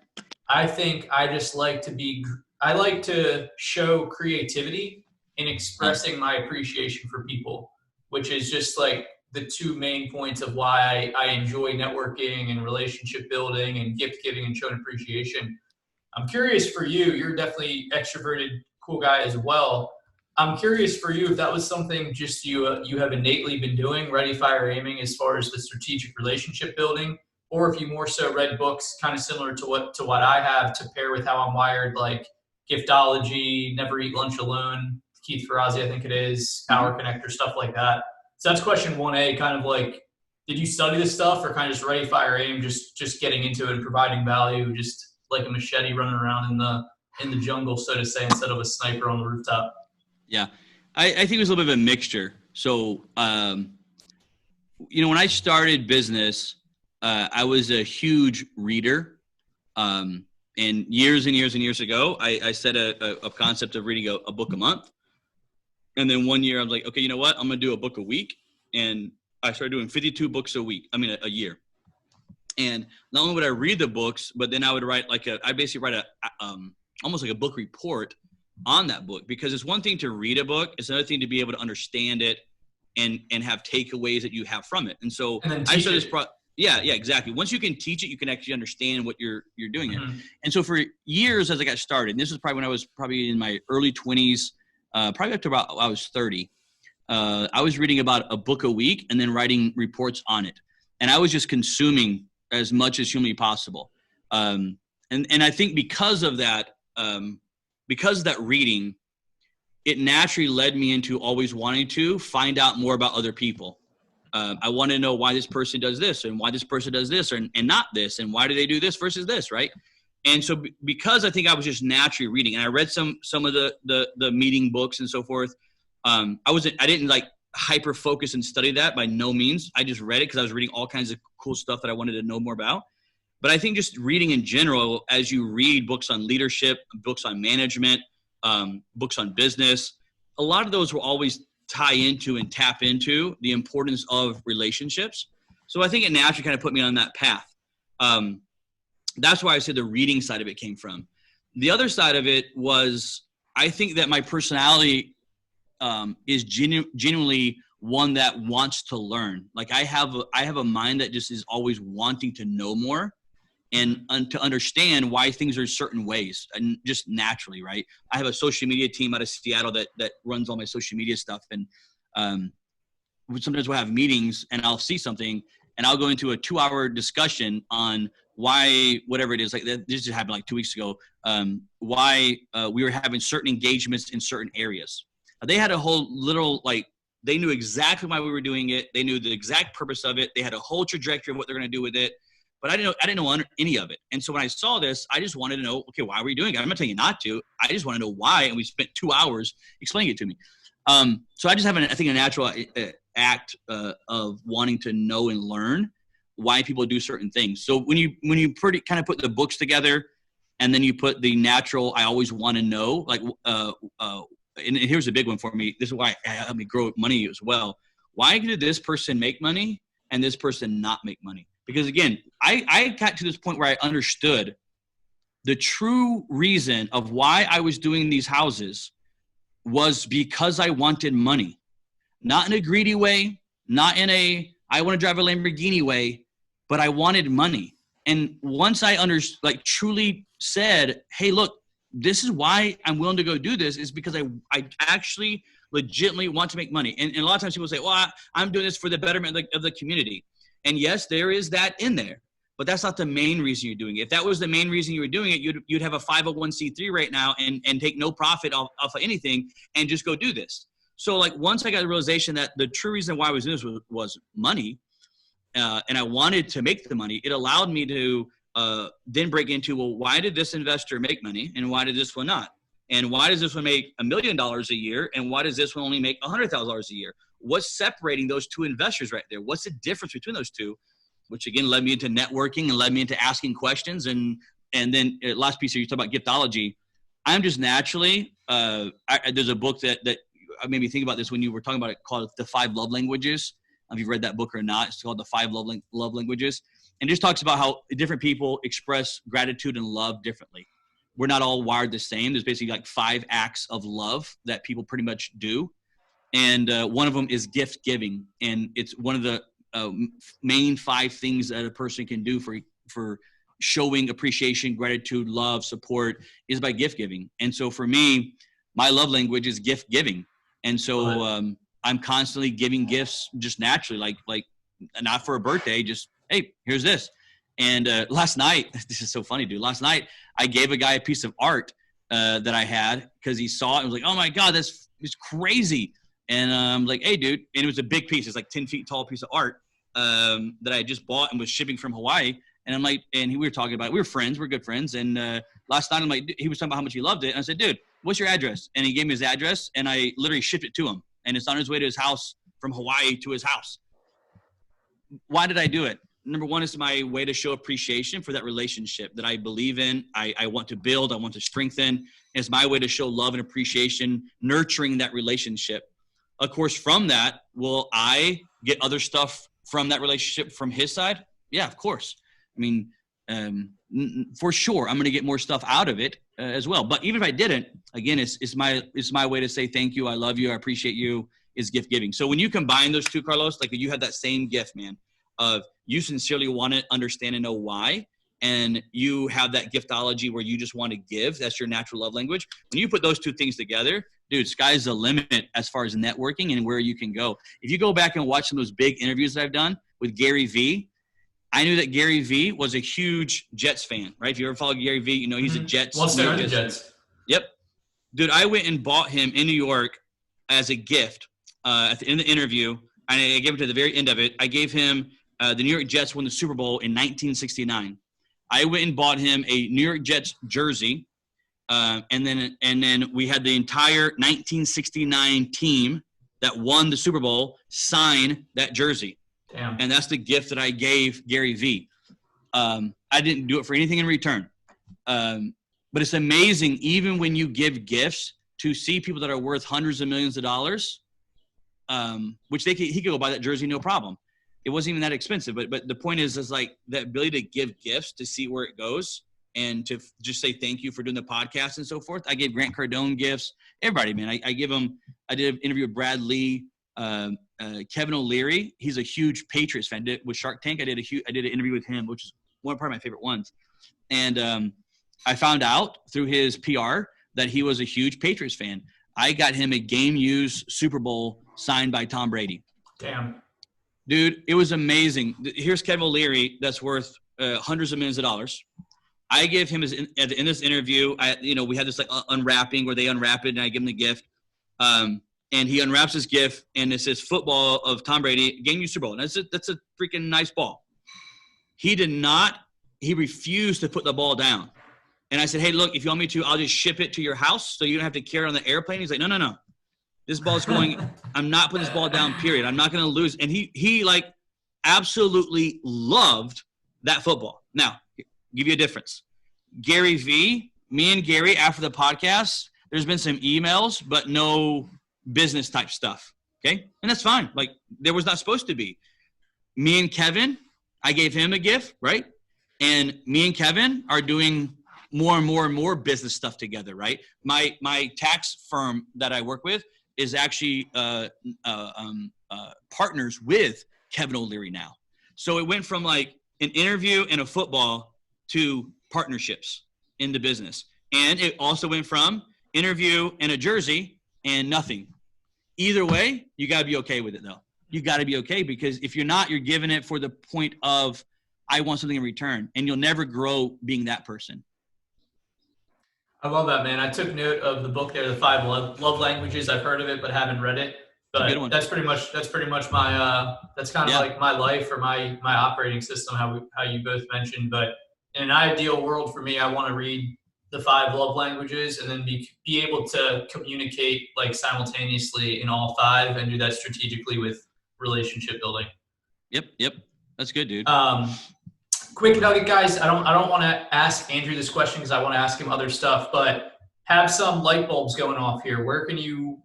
I think I just like to show creativity in expressing my appreciation for people, which is just like the two main points of why I enjoy networking and relationship building and gift giving and showing appreciation. I'm curious for you, you're definitely extroverted, cool guy as well. I'm curious for you if that was something just you have innately been doing, ready, fire, aiming, as far as the strategic relationship building, or if you more so read books kind of similar to what I have to pair with how I'm wired, like Giftology, Never Eat Lunch Alone, Keith Ferrazzi, I think it is, Power Connector, stuff like that. So that's question 1A, kind of like, did you study this stuff or kind of just ready, fire, aim, just getting into it and providing value, just like a machete running around in the jungle, so to say, instead of a sniper on the rooftop?
Yeah, I think it was a little bit of a mixture. So, when I started business, I was a huge reader. And years and years and years ago, I set a concept of reading a book a month. And then one year I was like, okay, you know what? I'm going to do a book a week. And I started doing 52 books a year. And not only would I read the books, but then I would write I basically write almost like a book report on that book, because it's one thing to read a book. It's another thing to be able to understand it and have takeaways that you have from it. And so I started this yeah, exactly. Once you can teach it, you can actually understand what you're doing. Mm-hmm. And so for years, as I got started, and this was probably when I was probably in my early 20s, probably up to about I was 30. I was reading about a book a week and then writing reports on it. And I was just consuming as much as humanly possible. And I think because of that reading, it naturally led me into always wanting to find out more about other people. I want to know why this person does this and why this person does this and not this, and why do they do this versus this, right? And so because I think I was just naturally reading, and I read some of the meeting books and so forth, I didn't like hyper focus and study that by no means. I just read it because I was reading all kinds of cool stuff that I wanted to know more about. But I think just reading in general, as you read books on leadership, books on management, books on business, a lot of those will always tie into and tap into the importance of relationships. So I think it naturally kind of put me on that path. That's why I said the reading side of it came from. The other side of it was, I think that my personality is genuinely one that wants to learn. Like I have a mind that just is always wanting to know more and to understand why things are certain ways, and just naturally, right? I have a social media team out of Seattle that runs all my social media stuff. And sometimes we'll have meetings and I'll see something and I'll go into a 2-hour discussion on why, whatever it is, like this just happened like 2 weeks ago, why we were having certain engagements in certain areas. They had a whole little, they knew exactly why we were doing it. They knew the exact purpose of it. They had a whole trajectory of what they're going to do with it. But I didn't know any of it. And so when I saw this, I just wanted to know, okay, why are we doing it? I'm not telling you not to. I just want to know why. And we spent 2 hours explaining it to me. So I just have, I think, a natural act of wanting to know and learn why people do certain things. So when you kind of put the books together, and then you put the natural, I always want to know, and here's a big one for me. This is why it helped me grow money as well. Why did this person make money and this person not make money? Because again, I got to this point where I understood the true reason of why I was doing these houses was because I wanted money, not in a greedy way, not in a, I want to drive a Lamborghini way, but I wanted money. And once I truly said, hey, look, this is why I'm willing to go do this, is because I actually legitimately want to make money. And a lot of times people say, well, I'm doing this for the betterment of the community. And yes, there is that in there, but that's not the main reason you're doing it. If that was the main reason you were doing it, you'd have a 501c3 right now and take no profit off of anything and just go do this. So like once I got the realization that the true reason why I was doing this was money, and I wanted to make the money, it allowed me to then break into, well, why did this investor make money and why did this one not? And why does this one make $1 million a year and why does this one only make $100,000 a year? What's separating those two investors right there? What's the difference between those two? Which again led me into networking and led me into asking questions. And then last piece here, you talk about giftology. I'm just naturally, there's a book that made me think about this when you were talking about it, called The 5 Love Languages. If you've read that book or not, it's called The 5 Love Languages. And it just talks about how different people express gratitude and love differently. We're not all wired the same. There's basically like 5 acts of love that people pretty much do. And one of them is gift giving. And it's one of the main 5 things that a person can do for showing appreciation, gratitude, love, support is by gift giving. And so for me, my love language is gift giving. And so I'm constantly giving gifts just naturally, like not for a birthday, just, hey, here's this. And last night, this is so funny, dude. Last night, I gave a guy a piece of art that I had because he saw it and was like, oh my God, it's crazy. And I'm like, hey, dude. And it was a big piece. It's like 10 feet tall piece of art that I just bought and was shipping from Hawaii. And I'm like, and we were talking about it. We were friends. We're good friends. And last night, I'm like, he was talking about how much he loved it. And I said, dude, what's your address? And he gave me his address. And I literally shipped it to him. And it's on his way to his house from Hawaii to his house. Why did I do it? Number one, is my way to show appreciation for that relationship that I believe in. I want to build. I want to strengthen. It's my way to show love and appreciation, nurturing that relationship. Of course, from that, will I get other stuff from that relationship from his side? Yeah, of course. I mean, for sure, I'm going to get more stuff out of it as well. But even if I didn't, again, it's my way to say thank you, I love you, I appreciate you, is gift giving. So when you combine those two, Carlos, like you have that same gift, man, of you sincerely want to understand and know why, and you have that giftology where you just want to give. That's your natural love language. When you put those two things together, dude, sky's the limit as far as networking and where you can go. If you go back and watch some of those big interviews that I've done with Gary Vee, I knew that Gary Vee was a huge Jets fan, right? If you ever follow Gary Vee, you know he's a Jets.
Well, so the Jets.
Yep. Dude, I went and bought him in New York as a gift at the end of the interview. I gave it to the very end of it. I gave him the New York Jets won the Super Bowl in 1969. I went and bought him a New York Jets jersey, and then we had the entire 1969 team that won the Super Bowl sign that jersey.
Damn.
And that's the gift that I gave Gary Vee. I didn't do it for anything in return. But it's amazing, even when you give gifts, to see people that are worth hundreds of millions of dollars, which he could go buy that jersey, no problem. It wasn't even that expensive. But the point is like the ability to give gifts, to see where it goes, and to just say thank you for doing the podcast and so forth. I gave Grant Cardone gifts. Everybody, man. I give them. I did an interview with Brad Lee. Kevin O'Leary, he's a huge Patriots fan. With Shark Tank, I did an interview with him, which is part of my favorite ones. And I found out through his PR that he was a huge Patriots fan. I got him a game-used Super Bowl signed by Tom Brady.
Damn.
Dude, it was amazing. Here's Kevin O'Leary that's worth hundreds of millions of dollars. I give him in this interview, we had this like unwrapping where they unwrap it and I give him the gift. And he unwraps his gift, and it says football of Tom Brady, game-used Super Bowl. And that's a freaking nice ball. He refused to put the ball down. And I said, hey, look, if you want me to, I'll just ship it to your house so you don't have to carry it on the airplane. He's like, no. This ball's going – I'm not putting this ball down, period. I'm not going to lose. And he like absolutely loved that football. Now, give you a difference. Gary Vee, me and Gary, after the podcast – There's been some emails, but no business type stuff. Okay. And that's fine. Like there was not supposed to be. Me and Kevin, I gave him a gift, right? And me and Kevin are doing more and more and more business stuff together, right? My tax firm that I work with is actually partners with Kevin O'Leary now. So it went from like an interview and a football to partnerships in the business. And it also went from interview and a jersey and nothing. Either way, you got to be okay with it though. You got to be okay, because if you're not, you're giving it for the point of, I want something in return, and you'll never grow being that person.
I love that, man. I took note of the book there, The 5 Love Languages. I've heard of it, but haven't read it. But that's pretty much my that's kind of like my life or my operating system, how you both mentioned. But in an ideal world for me, I want to read the 5 love languages and then be able to communicate like simultaneously in all 5 and do that strategically with relationship building.
Yep. That's good, dude.
Quick nugget, guys. I don't want to ask Andrew this question because I want to ask him other stuff, but have some light bulbs going off here. Where can you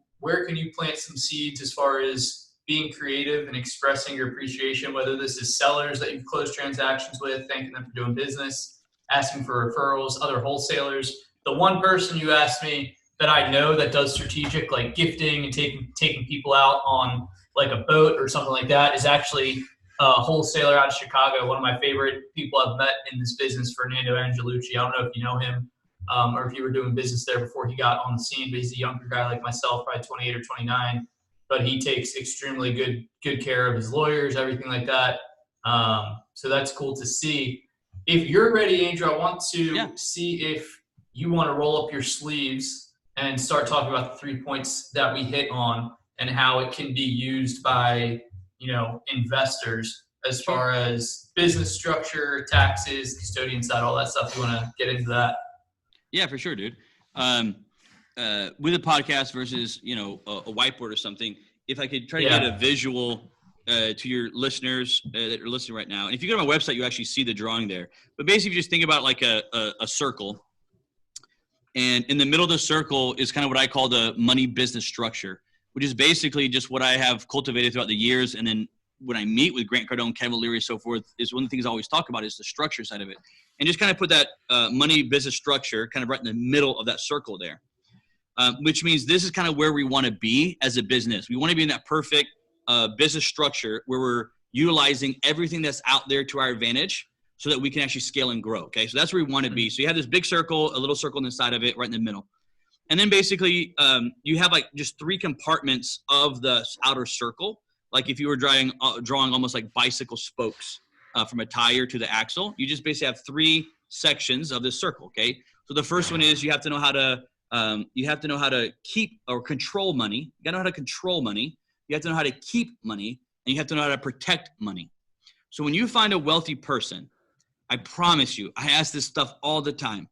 plant some seeds as far as being creative and expressing your appreciation, whether this is sellers that you've closed transactions with, thanking them for doing business, asking for referrals, other wholesalers. The one person you asked me that I know that does strategic, like gifting and taking people out on like a boat or something like that, is actually a wholesaler out of Chicago. One of my favorite people I've met in this business, Fernando Angelucci. I don't know if you know him or if you were doing business there before he got on the scene, but he's a younger guy like myself, probably 28 or 29. But he takes extremely good care of his lawyers, everything like that. So that's cool to see. If you're ready, Andrew, I want to see if you want to roll up your sleeves and start talking about the 3 points that we hit on and how it can be used by, investors as far as business structure, taxes, custodian side, all that stuff. You want to get into that?
Yeah, for sure, dude. With a podcast versus, a whiteboard or something, if I could try to get a visual to your listeners that are listening right now. And if you go to my website, you actually see the drawing there. But basically, just think about like a circle. And in the middle of the circle is kind of what I call the money business structure, which is basically just what I have cultivated throughout the years. And then when I meet with Grant Cardone, Kevin O'Leary, so forth, is one of the things I always talk about is the structure side of it. And just kind of put that money business structure kind of right in the middle of that circle there, which means this is kind of where we want to be as a business. We want to be in that perfect business structure where we're utilizing everything that's out there to our advantage so that we can actually scale and grow. Okay. So that's where we want to be. So you have this big circle, a little circle on the side of it, right in the middle. And then basically you have like just 3 compartments of the outer circle. Like if you were drawing almost like bicycle spokes from a tire to the axle, you just basically have 3 sections of this circle. Okay. So the first one is you have to know how to keep or control money. You got to know how to control money. You have to know how to keep money, and you have to know how to protect money. So when you find a wealthy person, I promise you, I ask this stuff all the time.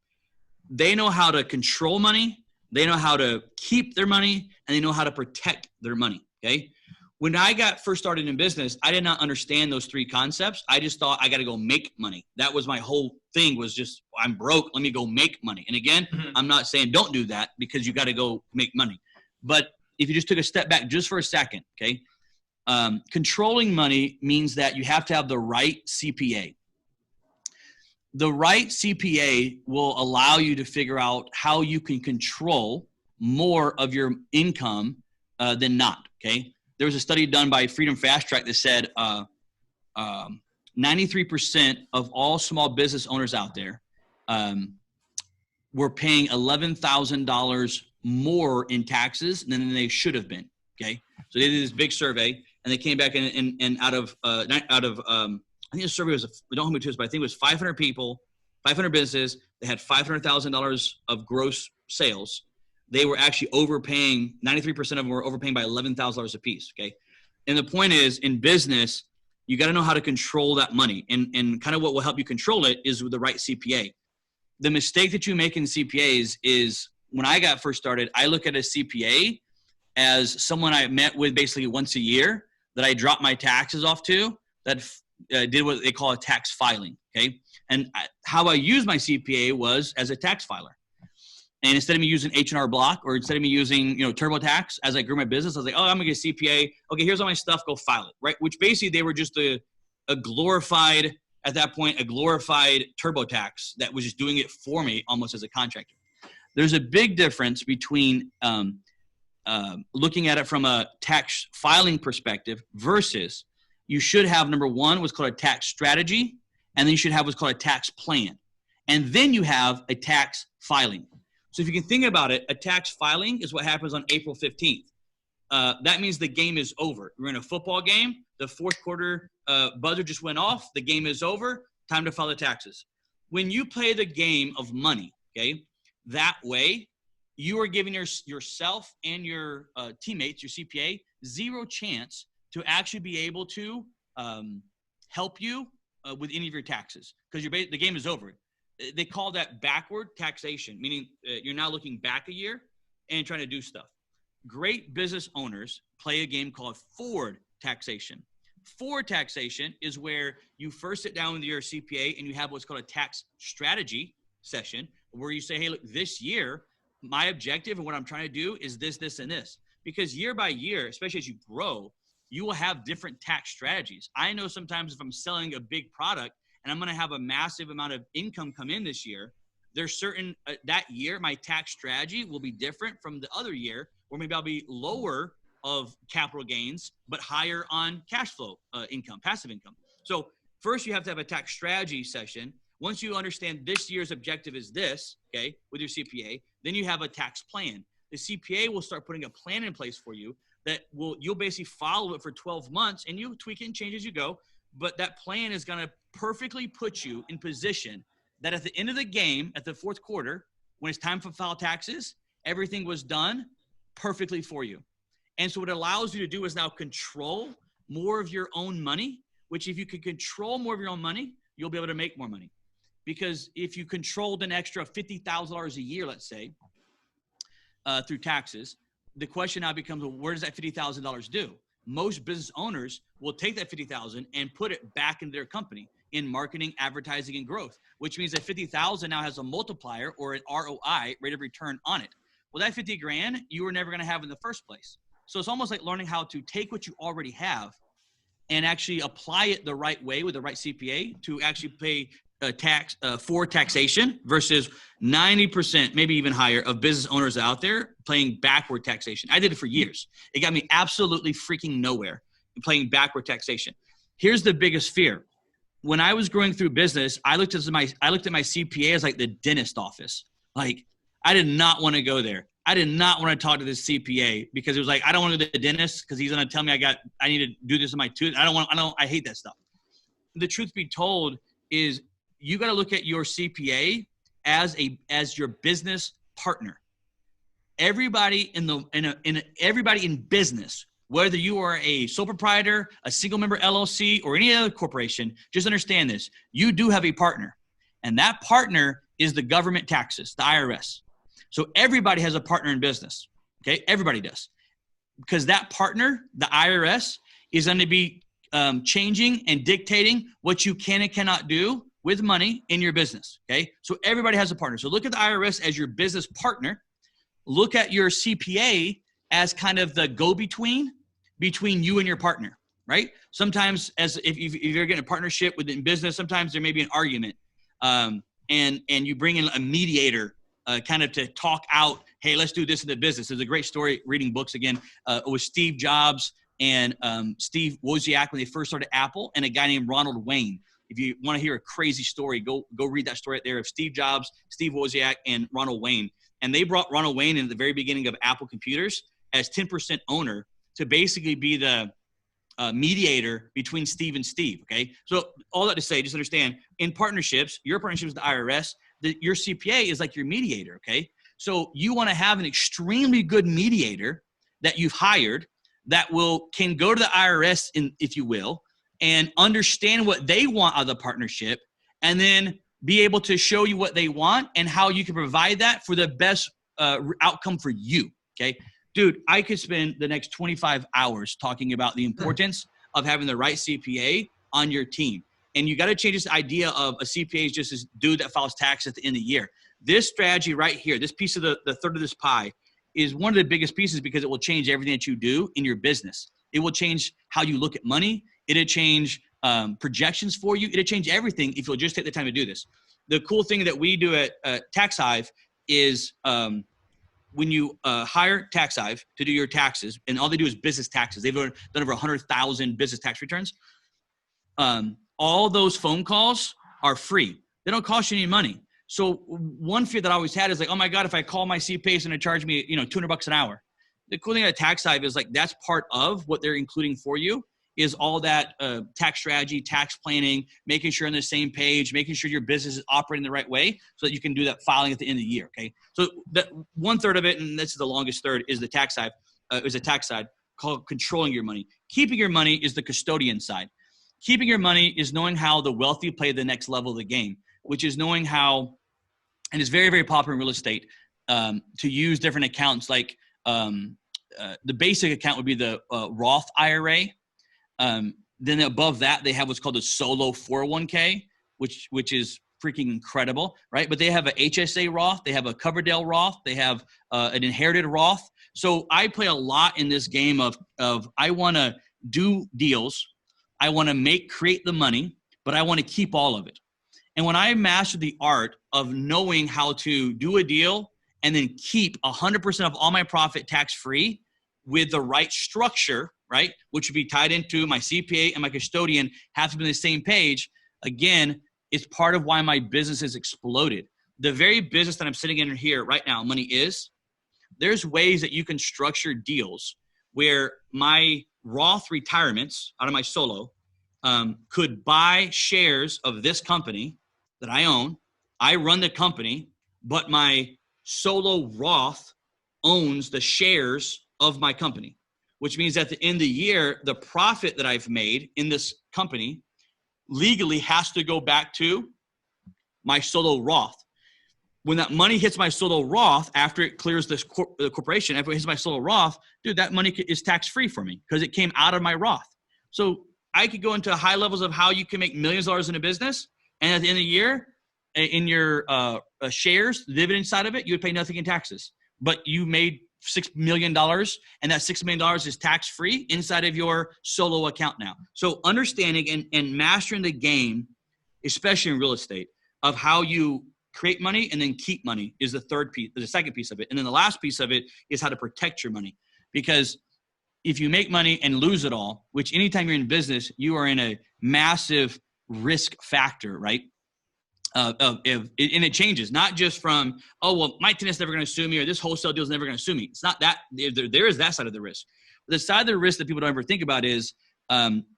They know how to control money. They know how to keep their money, and they know how to protect their money. Okay. When I got first started in business, I did not understand those 3 concepts. I just thought I got to go make money. That was my whole thing, was just, I'm broke. Let me go make money. And again, I'm not saying don't do that, because you got to go make money. But if you just took a step back just for a second, okay, controlling money means that you have to have the right CPA. The right CPA will allow you to figure out how you can control more of your income than not, okay? There was a study done by Freedom Fast Track that said 93% of all small business owners out there were paying $11,000 more in taxes than they should have been. Okay, so they did this big survey, and they came back and out of I think the survey was don't hold me to this, but I think it was 500 people, 500 businesses that had $500,000 of gross sales. They were actually overpaying. 93% of them were overpaying by $11,000 a piece. Okay, and the point is, in business, you got to know how to control that money, and kind of what will help you control it is with the right CPA. The mistake that you make in CPAs is, when I got first started, I look at a CPA as someone I met with basically once a year that I dropped my taxes off to, that did what they call a tax filing. Okay, and how I used my CPA was as a tax filer. And instead of me using H&R Block, or instead of me using, TurboTax, as I grew my business, I was like, oh, I'm gonna get a CPA. Okay, here's all my stuff, go file it, right? Which basically they were just a glorified, at that point, a glorified TurboTax that was just doing it for me almost as a contractor. There's a big difference between looking at it from a tax filing perspective versus you should have, number one, what's called a tax strategy, and then you should have what's called a tax plan. And then you have a tax filing. So if you can think about it, a tax filing is what happens on April 15th. That means the game is over. We're in a football game. The fourth quarter buzzer just went off. The game is over. Time to file the taxes. When you play the game of money, okay, that way you are giving yourself and your teammates, your CPA, zero chance to actually be able to help you with any of your taxes because the game is over. They call that backward taxation, meaning you're now looking back a year and trying to do stuff. Great business owners play a game called forward taxation. Forward taxation is where you first sit down with your CPA and you have what's called a tax strategy session where you say, hey, look, this year, my objective and what I'm trying to do is this, this, and this. Because year by year, especially as you grow, you will have different tax strategies. I know sometimes if I'm selling a big product and I'm going to have a massive amount of income come in this year, there's certain, that year, my tax strategy will be different from the other year, or maybe I'll be lower of capital gains, but higher on cash flow income, passive income. So first you have to have a tax strategy session. Once you understand this year's objective is this, okay, with your CPA, then you have a tax plan. The CPA will start putting a plan in place for you that you'll basically follow it for 12 months and you tweak it and change as you go. But that plan is going to perfectly put you in position that at the end of the game, at the fourth quarter, when it's time for file taxes, everything was done perfectly for you. And so what it allows you to do is now control more of your own money, which if you can control more of your own money, you'll be able to make more money. Because if you controlled an extra $50,000 a year, let's say, through taxes, the question now becomes, well, where does that $50,000 do? Most business owners will take that $50,000 and put it back into their company in marketing, advertising, and growth, which means that $50,000 now has a multiplier or an ROI, rate of return, on it. Well, that 50 grand you were never going to have in the first place. So it's almost like learning how to take what you already have and actually apply it the right way with the right CPA to actually pay tax for taxation versus 90%, maybe even higher, of business owners out there playing backward taxation. I did it for years. It got me absolutely freaking nowhere playing backward taxation. Here's the biggest fear. When I was growing through business, I looked at my CPA as like the dentist office. Like, I did not want to go there. I did not want to talk to this CPA because it was like, I don't want to go to the dentist because he's going to tell me I need to do this in my tooth. I hate that stuff. The truth be told is you got to look at your CPA as your business partner. Everybody everybody in business, whether you are a sole proprietor, a single member LLC, or any other corporation, just understand this. You do have a partner, and that partner is the government taxes, the IRS. So everybody has a partner in business, okay? Everybody does. Because that partner, the IRS, is going to be changing and dictating what you can and cannot do with money in your business, okay? So everybody has a partner. So look at the IRS as your business partner. Look at your CPA as kind of the go-between between you and your partner, right? Sometimes if you're getting a partnership within business, sometimes there may be an argument and you bring in a mediator kind of to talk out, hey, let's do this in the business. There's a great story reading books again. It was Steve Jobs and Steve Wozniak when they first started Apple, and a guy named Ronald Wayne. If you want to hear a crazy story, go read that story right there of Steve Jobs, Steve Wozniak, and Ronald Wayne. And they brought Ronald Wayne in at the very beginning of Apple Computers as 10% owner to basically be the mediator between Steve and Steve, okay? So all that to say, just understand, in partnerships, your partnership with the IRS, your CPA is like your mediator, okay? So you want to have an extremely good mediator that you've hired that can go to the IRS, if you will, and understand what they want out of the partnership, and then be able to show you what they want and how you can provide that for the best outcome for you, okay? Dude, I could spend the next 25 hours talking about the importance of having the right CPA on your team. And you got to change this idea of a CPA is just this dude that files tax at the end of the year. This strategy right here, this piece of the third of this pie, is one of the biggest pieces because it will change everything that you do in your business. It will change how you look at money. It'll change projections for you. It'll change everything if you'll just take the time to do this. The cool thing that we do at TaxHive is when you hire TaxHive to do your taxes, and all they do is business taxes. They've done over 100,000 business tax returns. All those phone calls are free. They don't cost you any money. So one fear that I always had is like, oh my God, if I call my CPA, it's going to charge me, $200 an hour. The cool thing about TaxHive is like, that's part of what they're including for you is all that tax strategy, tax planning, making sure you're on the same page, making sure your business is operating the right way so that you can do that filing at the end of the year. Okay. So that 1/3 of it, and this is the longest third, is the tax side, is a tax side called controlling your money. Keeping your money is the custodian side. Keeping your money is knowing how the wealthy play the next level of the game, which is knowing how, and it's very, very popular in real estate, to use different accounts. Like the basic account would be the Roth IRA. Then above that, they have what's called a solo 401k, which is freaking incredible, right? But they have a HSA Roth, they have a Coverdell Roth, they have an inherited Roth. So I play a lot in this game of I want to do deals, I want to create the money, but I want to keep all of it. And when I mastered the art of knowing how to do a deal and then keep 100% of all my profit tax-free with the right structure, right, which would be tied into my CPA and my custodian have to be on the same page, again, it's part of why my business has exploded. The very business that I'm sitting in here right now, Money Is, there's ways that you can structure deals where my Roth retirements out of my solo could buy shares of this company that I own. I run the company, but my solo Roth owns the shares of my company, which means at the end of the year, the profit that I've made in this company legally has to go back to my solo Roth. When that money hits my solo Roth, after it clears the corporation, after it hits my solo Roth, dude, that money is tax-free for me because it came out of my Roth. So I could go into high levels of how you can make millions of dollars in a business, and at the end of the year, in your shares, the dividend side of it, you would pay nothing in taxes. But you made $6 million, and that $6 million is tax-free inside of your solo account now. So understanding and mastering the game, especially in real estate, of how you create money and then keep money is the third piece, the second piece of it. And then the last piece of it is how to protect your money. Because if you make money and lose it all, which anytime you're in business, you are in a massive risk factor, right? And it changes, not just from, oh, well, my tenant's never going to sue me or this wholesale deal is never going to sue me. It's not that. There is that side of the risk. The side of the risk that people don't ever think about is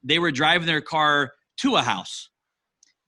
they were driving their car to a house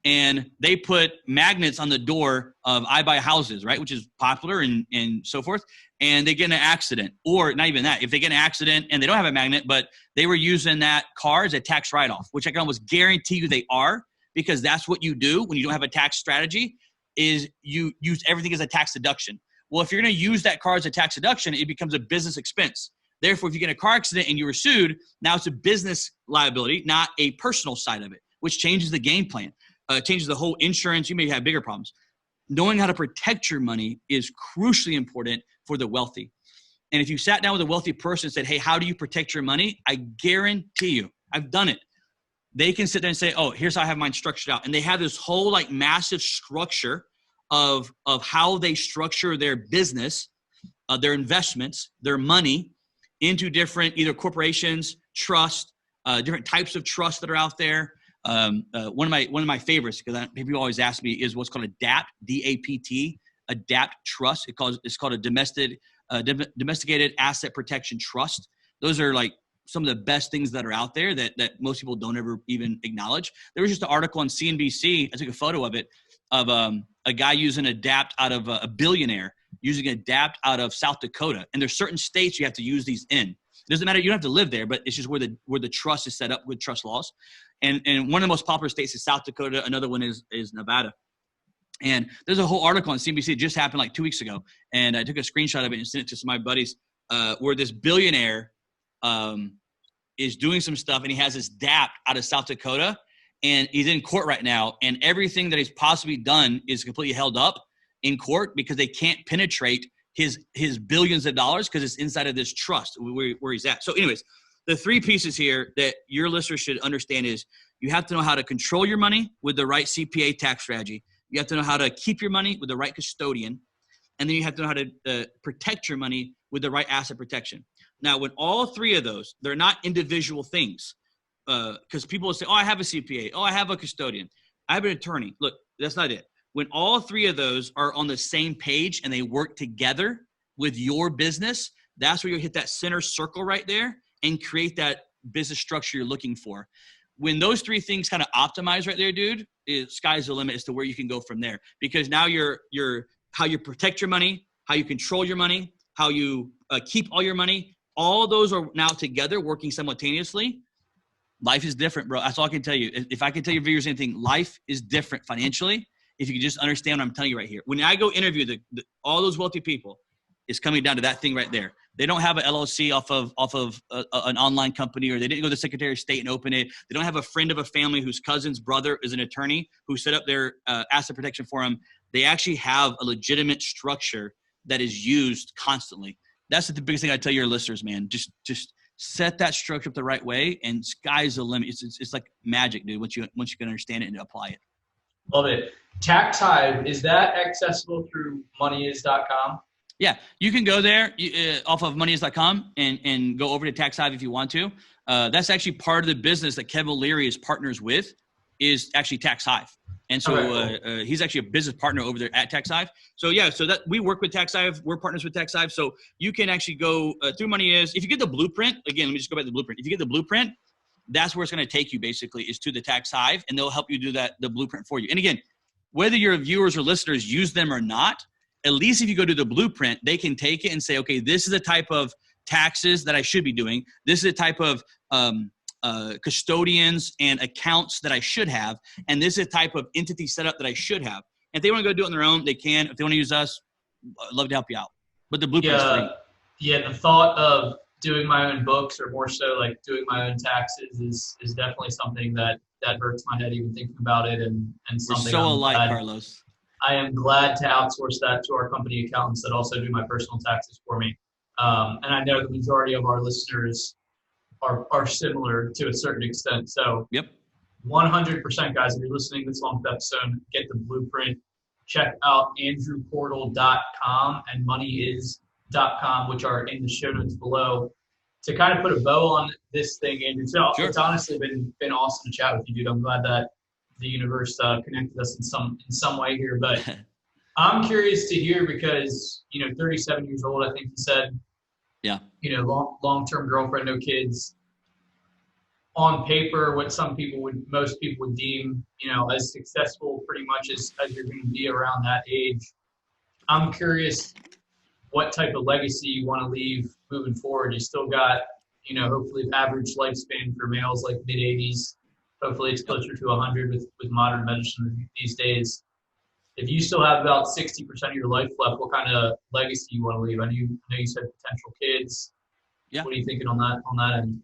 and they put magnets on the door of I Buy Houses, right, which is popular and so forth, and they get in an accident. Or not even that. If they get in an accident and they don't have a magnet, but they were using that car as a tax write-off, which I can almost guarantee you they are, because that's what you do when you don't have a tax strategy, is you use everything as a tax deduction. Well, if you're going to use that car as a tax deduction, it becomes a business expense. Therefore, if you get in a car accident and you were sued, now it's a business liability, not a personal side of it, which changes the game plan, changes the whole insurance. You may have bigger problems. Knowing how to protect your money is crucially important for the wealthy. And if you sat down with a wealthy person and said, hey, how do you protect your money? I guarantee you, I've done it. They can sit there and say, oh, here's how I have mine structured out. And they have this whole like massive structure of how they structure their business, their investments, their money into different either corporations, trust, different types of trust that are out there. One of my favorites, because people always ask me, is what's called ADAPT, D-A-P-T, ADAPT Trust. It's called a domesticated asset protection trust. Those are like some of the best things that are out there that most people don't ever even acknowledge. There was just an article on CNBC. I took a photo of it, of a guy using ADAPT out of a billionaire using ADAPT out of South Dakota. And there's certain states you have to use these in. It doesn't matter. You don't have to live there, but it's just where the trust is set up with trust laws. And one of the most popular states is South Dakota. Another one is Nevada. And there's a whole article on CNBC. It just happened like 2 weeks ago. And I took a screenshot of it and sent it to some of my buddies where this billionaire is doing some stuff, and he has this DAP out of South Dakota, and he's in court right now, and everything that he's possibly done is completely held up in court because they can't penetrate his billions of dollars because it's inside of this trust where he's at. So anyways, the three pieces here that your listeners should understand is you have to know how to control your money with the right CPA tax strategy. You have to know how to keep your money with the right custodian. And then you have to know how to protect your money with the right asset protection. Now, when all three of those, they're not individual things, because people will say, oh, I have a CPA. Oh, I have a custodian. I have an attorney. Look, that's not it. When all three of those are on the same page and they work together with your business, that's where you'll hit that center circle right there and create that business structure you're looking for. When those three things kind of optimize right there, dude, sky's the limit as to where you can go from there. Because now you're how you protect your money, how you control your money, how you keep all your money, all those are now together working simultaneously. Life is different, bro. That's all I can tell you. If I can tell your viewers anything, life is different financially. If you can just understand what I'm telling you right here. When I go interview all those wealthy people, it's coming down to that thing right there. They don't have an LLC off of an online company, or they didn't go to the Secretary of State and open it. They don't have a friend of a family whose cousin's brother is an attorney who set up their asset protection for them. They actually have a legitimate structure that is used constantly. That's the biggest thing I tell your listeners, man. Just set that structure up the right way, and sky's the limit. It's like magic, dude. Once you can understand it and apply it.
Love it. Tax Hive, is that accessible through moneyis.com?
Yeah, you can go there off of moneyis.com and go over to Tax Hive if you want to. That's actually part of the business that Kevin O'Leary is partners with, is actually Tax Hive. And so he's actually a business partner over there at Tax Hive. So yeah, so that we work with Tax Hive. We're partners with Tax Hive. So you can actually go through MoneyIs. If you get the blueprint, again, let me just go back to the blueprint. If you get the blueprint, that's where it's going to take you basically, is to the Tax Hive, and they'll help you do the blueprint for you. And again, whether your viewers or listeners use them or not, at least if you go to the blueprint, they can take it and say, okay, this is the type of taxes that I should be doing. This is the type of custodians and accounts that I should have. And this is the type of entity setup that I should have. If they want to go do it on their own, they can. If they want to use us, I'd love to help you out. But the blueprint is free.
Yeah, the thought of doing my own books, or more so like doing my own taxes, is definitely something that hurts my head even thinking about it. And something
We're so alike, Carlos.
I am glad to outsource that to our company accountants that also do my personal taxes for me. And I know the majority of our listeners are similar to a certain extent. So
yep,
100%, guys, if you're listening to this long episode, get the blueprint. Check out andrewcordle.com and moneyis.com, which are in the show notes below. To kind of put a bow on this thing, Andrew, so sure. It's honestly been awesome to chat with you, dude. I'm glad that the universe connected us in some way here. But I'm curious to hear, because 37 years old, I think you said.
Yeah.
Long-term girlfriend, no kids. On paper, what most people would deem, as successful pretty much as you're going to be around that age. I'm curious what type of legacy you want to leave moving forward. You still got, hopefully average lifespan for males like mid-80s. Hopefully it's closer to 100 with modern medicine these days. If you still have about 60% of your life left, what kind of legacy you want to leave? I know you said potential kids. Yeah. What are you thinking on that end?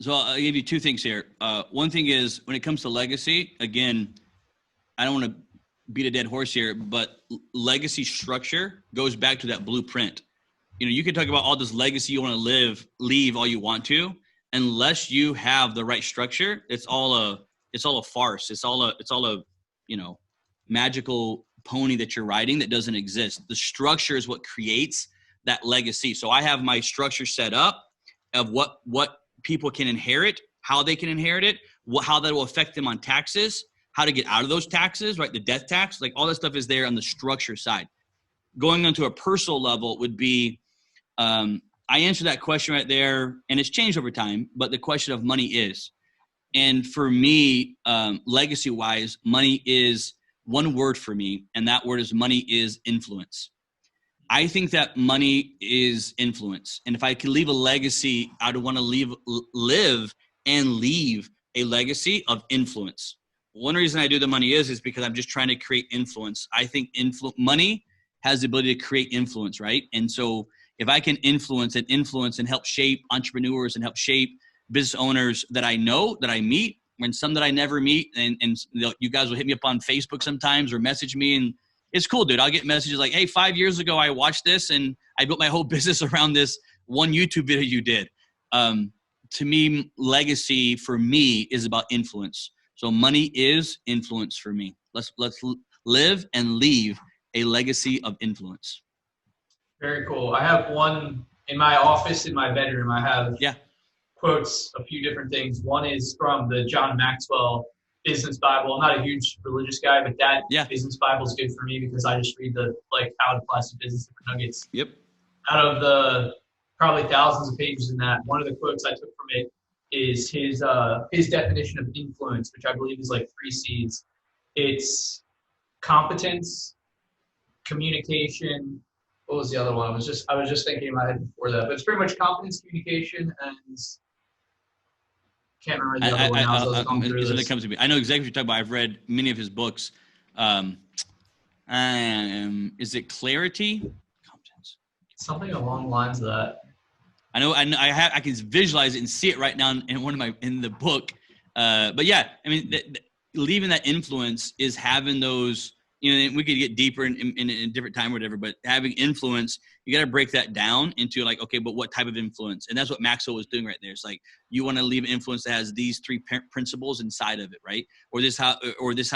So I'll give you two things here. One thing is, when it comes to legacy, again, I don't want to beat a dead horse here, but legacy structure goes back to that blueprint. You can talk about all this legacy you want to leave all you want to, unless you have the right structure. It's all a farce. It's all a magical pony that you're riding that doesn't exist. The structure is what creates that legacy. So I have my structure set up of what people can inherit, how they can inherit it, how that will affect them on taxes, how to get out of those taxes, right? The death tax, like all that stuff is there on the structure side. Going on to a personal level would be, I answered that question right there, and it's changed over time, but the question of money is. And for me, legacy-wise, money is one word for me, and that word is money is influence. I think that money is influence. And if I could leave a legacy, I would want to live and leave a legacy of influence. One reason I do the money is because I'm just trying to create influence. I think money has the ability to create influence, right? And so if I can influence and help shape entrepreneurs and help shape business owners that I know, that I meet, and some that I never meet, and you guys will hit me up on Facebook sometimes or message me, and it's cool, dude. I'll get messages like, hey, 5 years ago, I watched this and I built my whole business around this one YouTube video you did. To me, legacy for me is about influence. So money is influence for me. Let's live and leave a legacy of influence.
Very cool. I have one in my office, in my bedroom. I have quotes, a few different things. One is from the John Maxwell Business Bible. I'm not a huge religious guy, but that Business Bible is good for me because I just read the How to Class a Business nuggets.
Yep.
Out of the probably thousands of pages in that, one of the quotes I took from it is his definition of influence, which I believe is like 3 C's. It's competence, communication. What was the other one? I was just thinking in my head before that, but it's pretty much competence, communication, and can't remember the other one.
It comes to me. I know exactly what you're talking about. I've read many of his books. Is it clarity? Competence.
Something along the lines of that.
I know. I can visualize it and see it right now in the book. But yeah, I mean, leaving that influence is having those. You know, we could get deeper in a different time or whatever, but having influence, you got to break that down into like, okay, but what type of influence? And that's what Maxwell was doing right there. It's like, you want to leave an influence that has these 3 principles inside of it, right? Or this how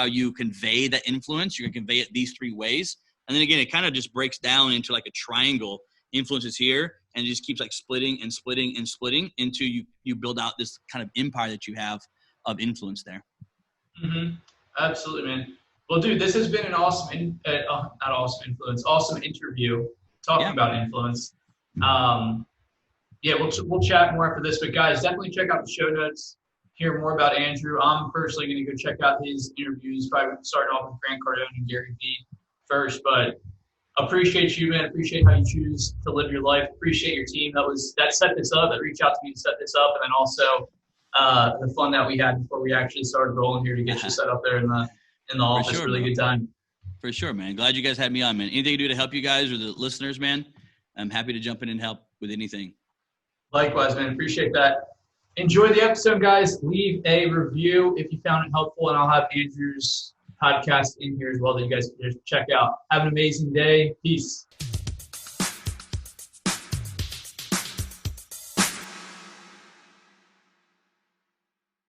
you convey that influence. You can convey it these 3 ways. And then again, it kind of just breaks down into like a triangle. Influence is here, and it just keeps like splitting and splitting and splitting into you build out this kind of empire that you have of influence there.
Mm-hmm. Absolutely, man. Well, dude, this has been an awesome interview talking about influence. We'll chat more after this, but guys, definitely check out the show notes, hear more about Andrew. I'm personally going to go check out his interviews, probably starting off with Grant Cardone and Gary Vee first, but appreciate you, man. Appreciate how you choose to live your life. Appreciate your team that set this up, that reached out to me to set this up, and then also the fun that we had before we actually started rolling here to get you set up there in the office.
Sure,
really good time.
For sure, man. Glad you guys had me on, man. Anything to do to help you guys or the listeners, man, I'm happy to jump in and help with anything.
Likewise, man. Appreciate that. Enjoy the episode, guys. Leave a review if you found it helpful, and I'll have Andrew's podcast in here as well that you guys can just check out. Have an amazing day. Peace.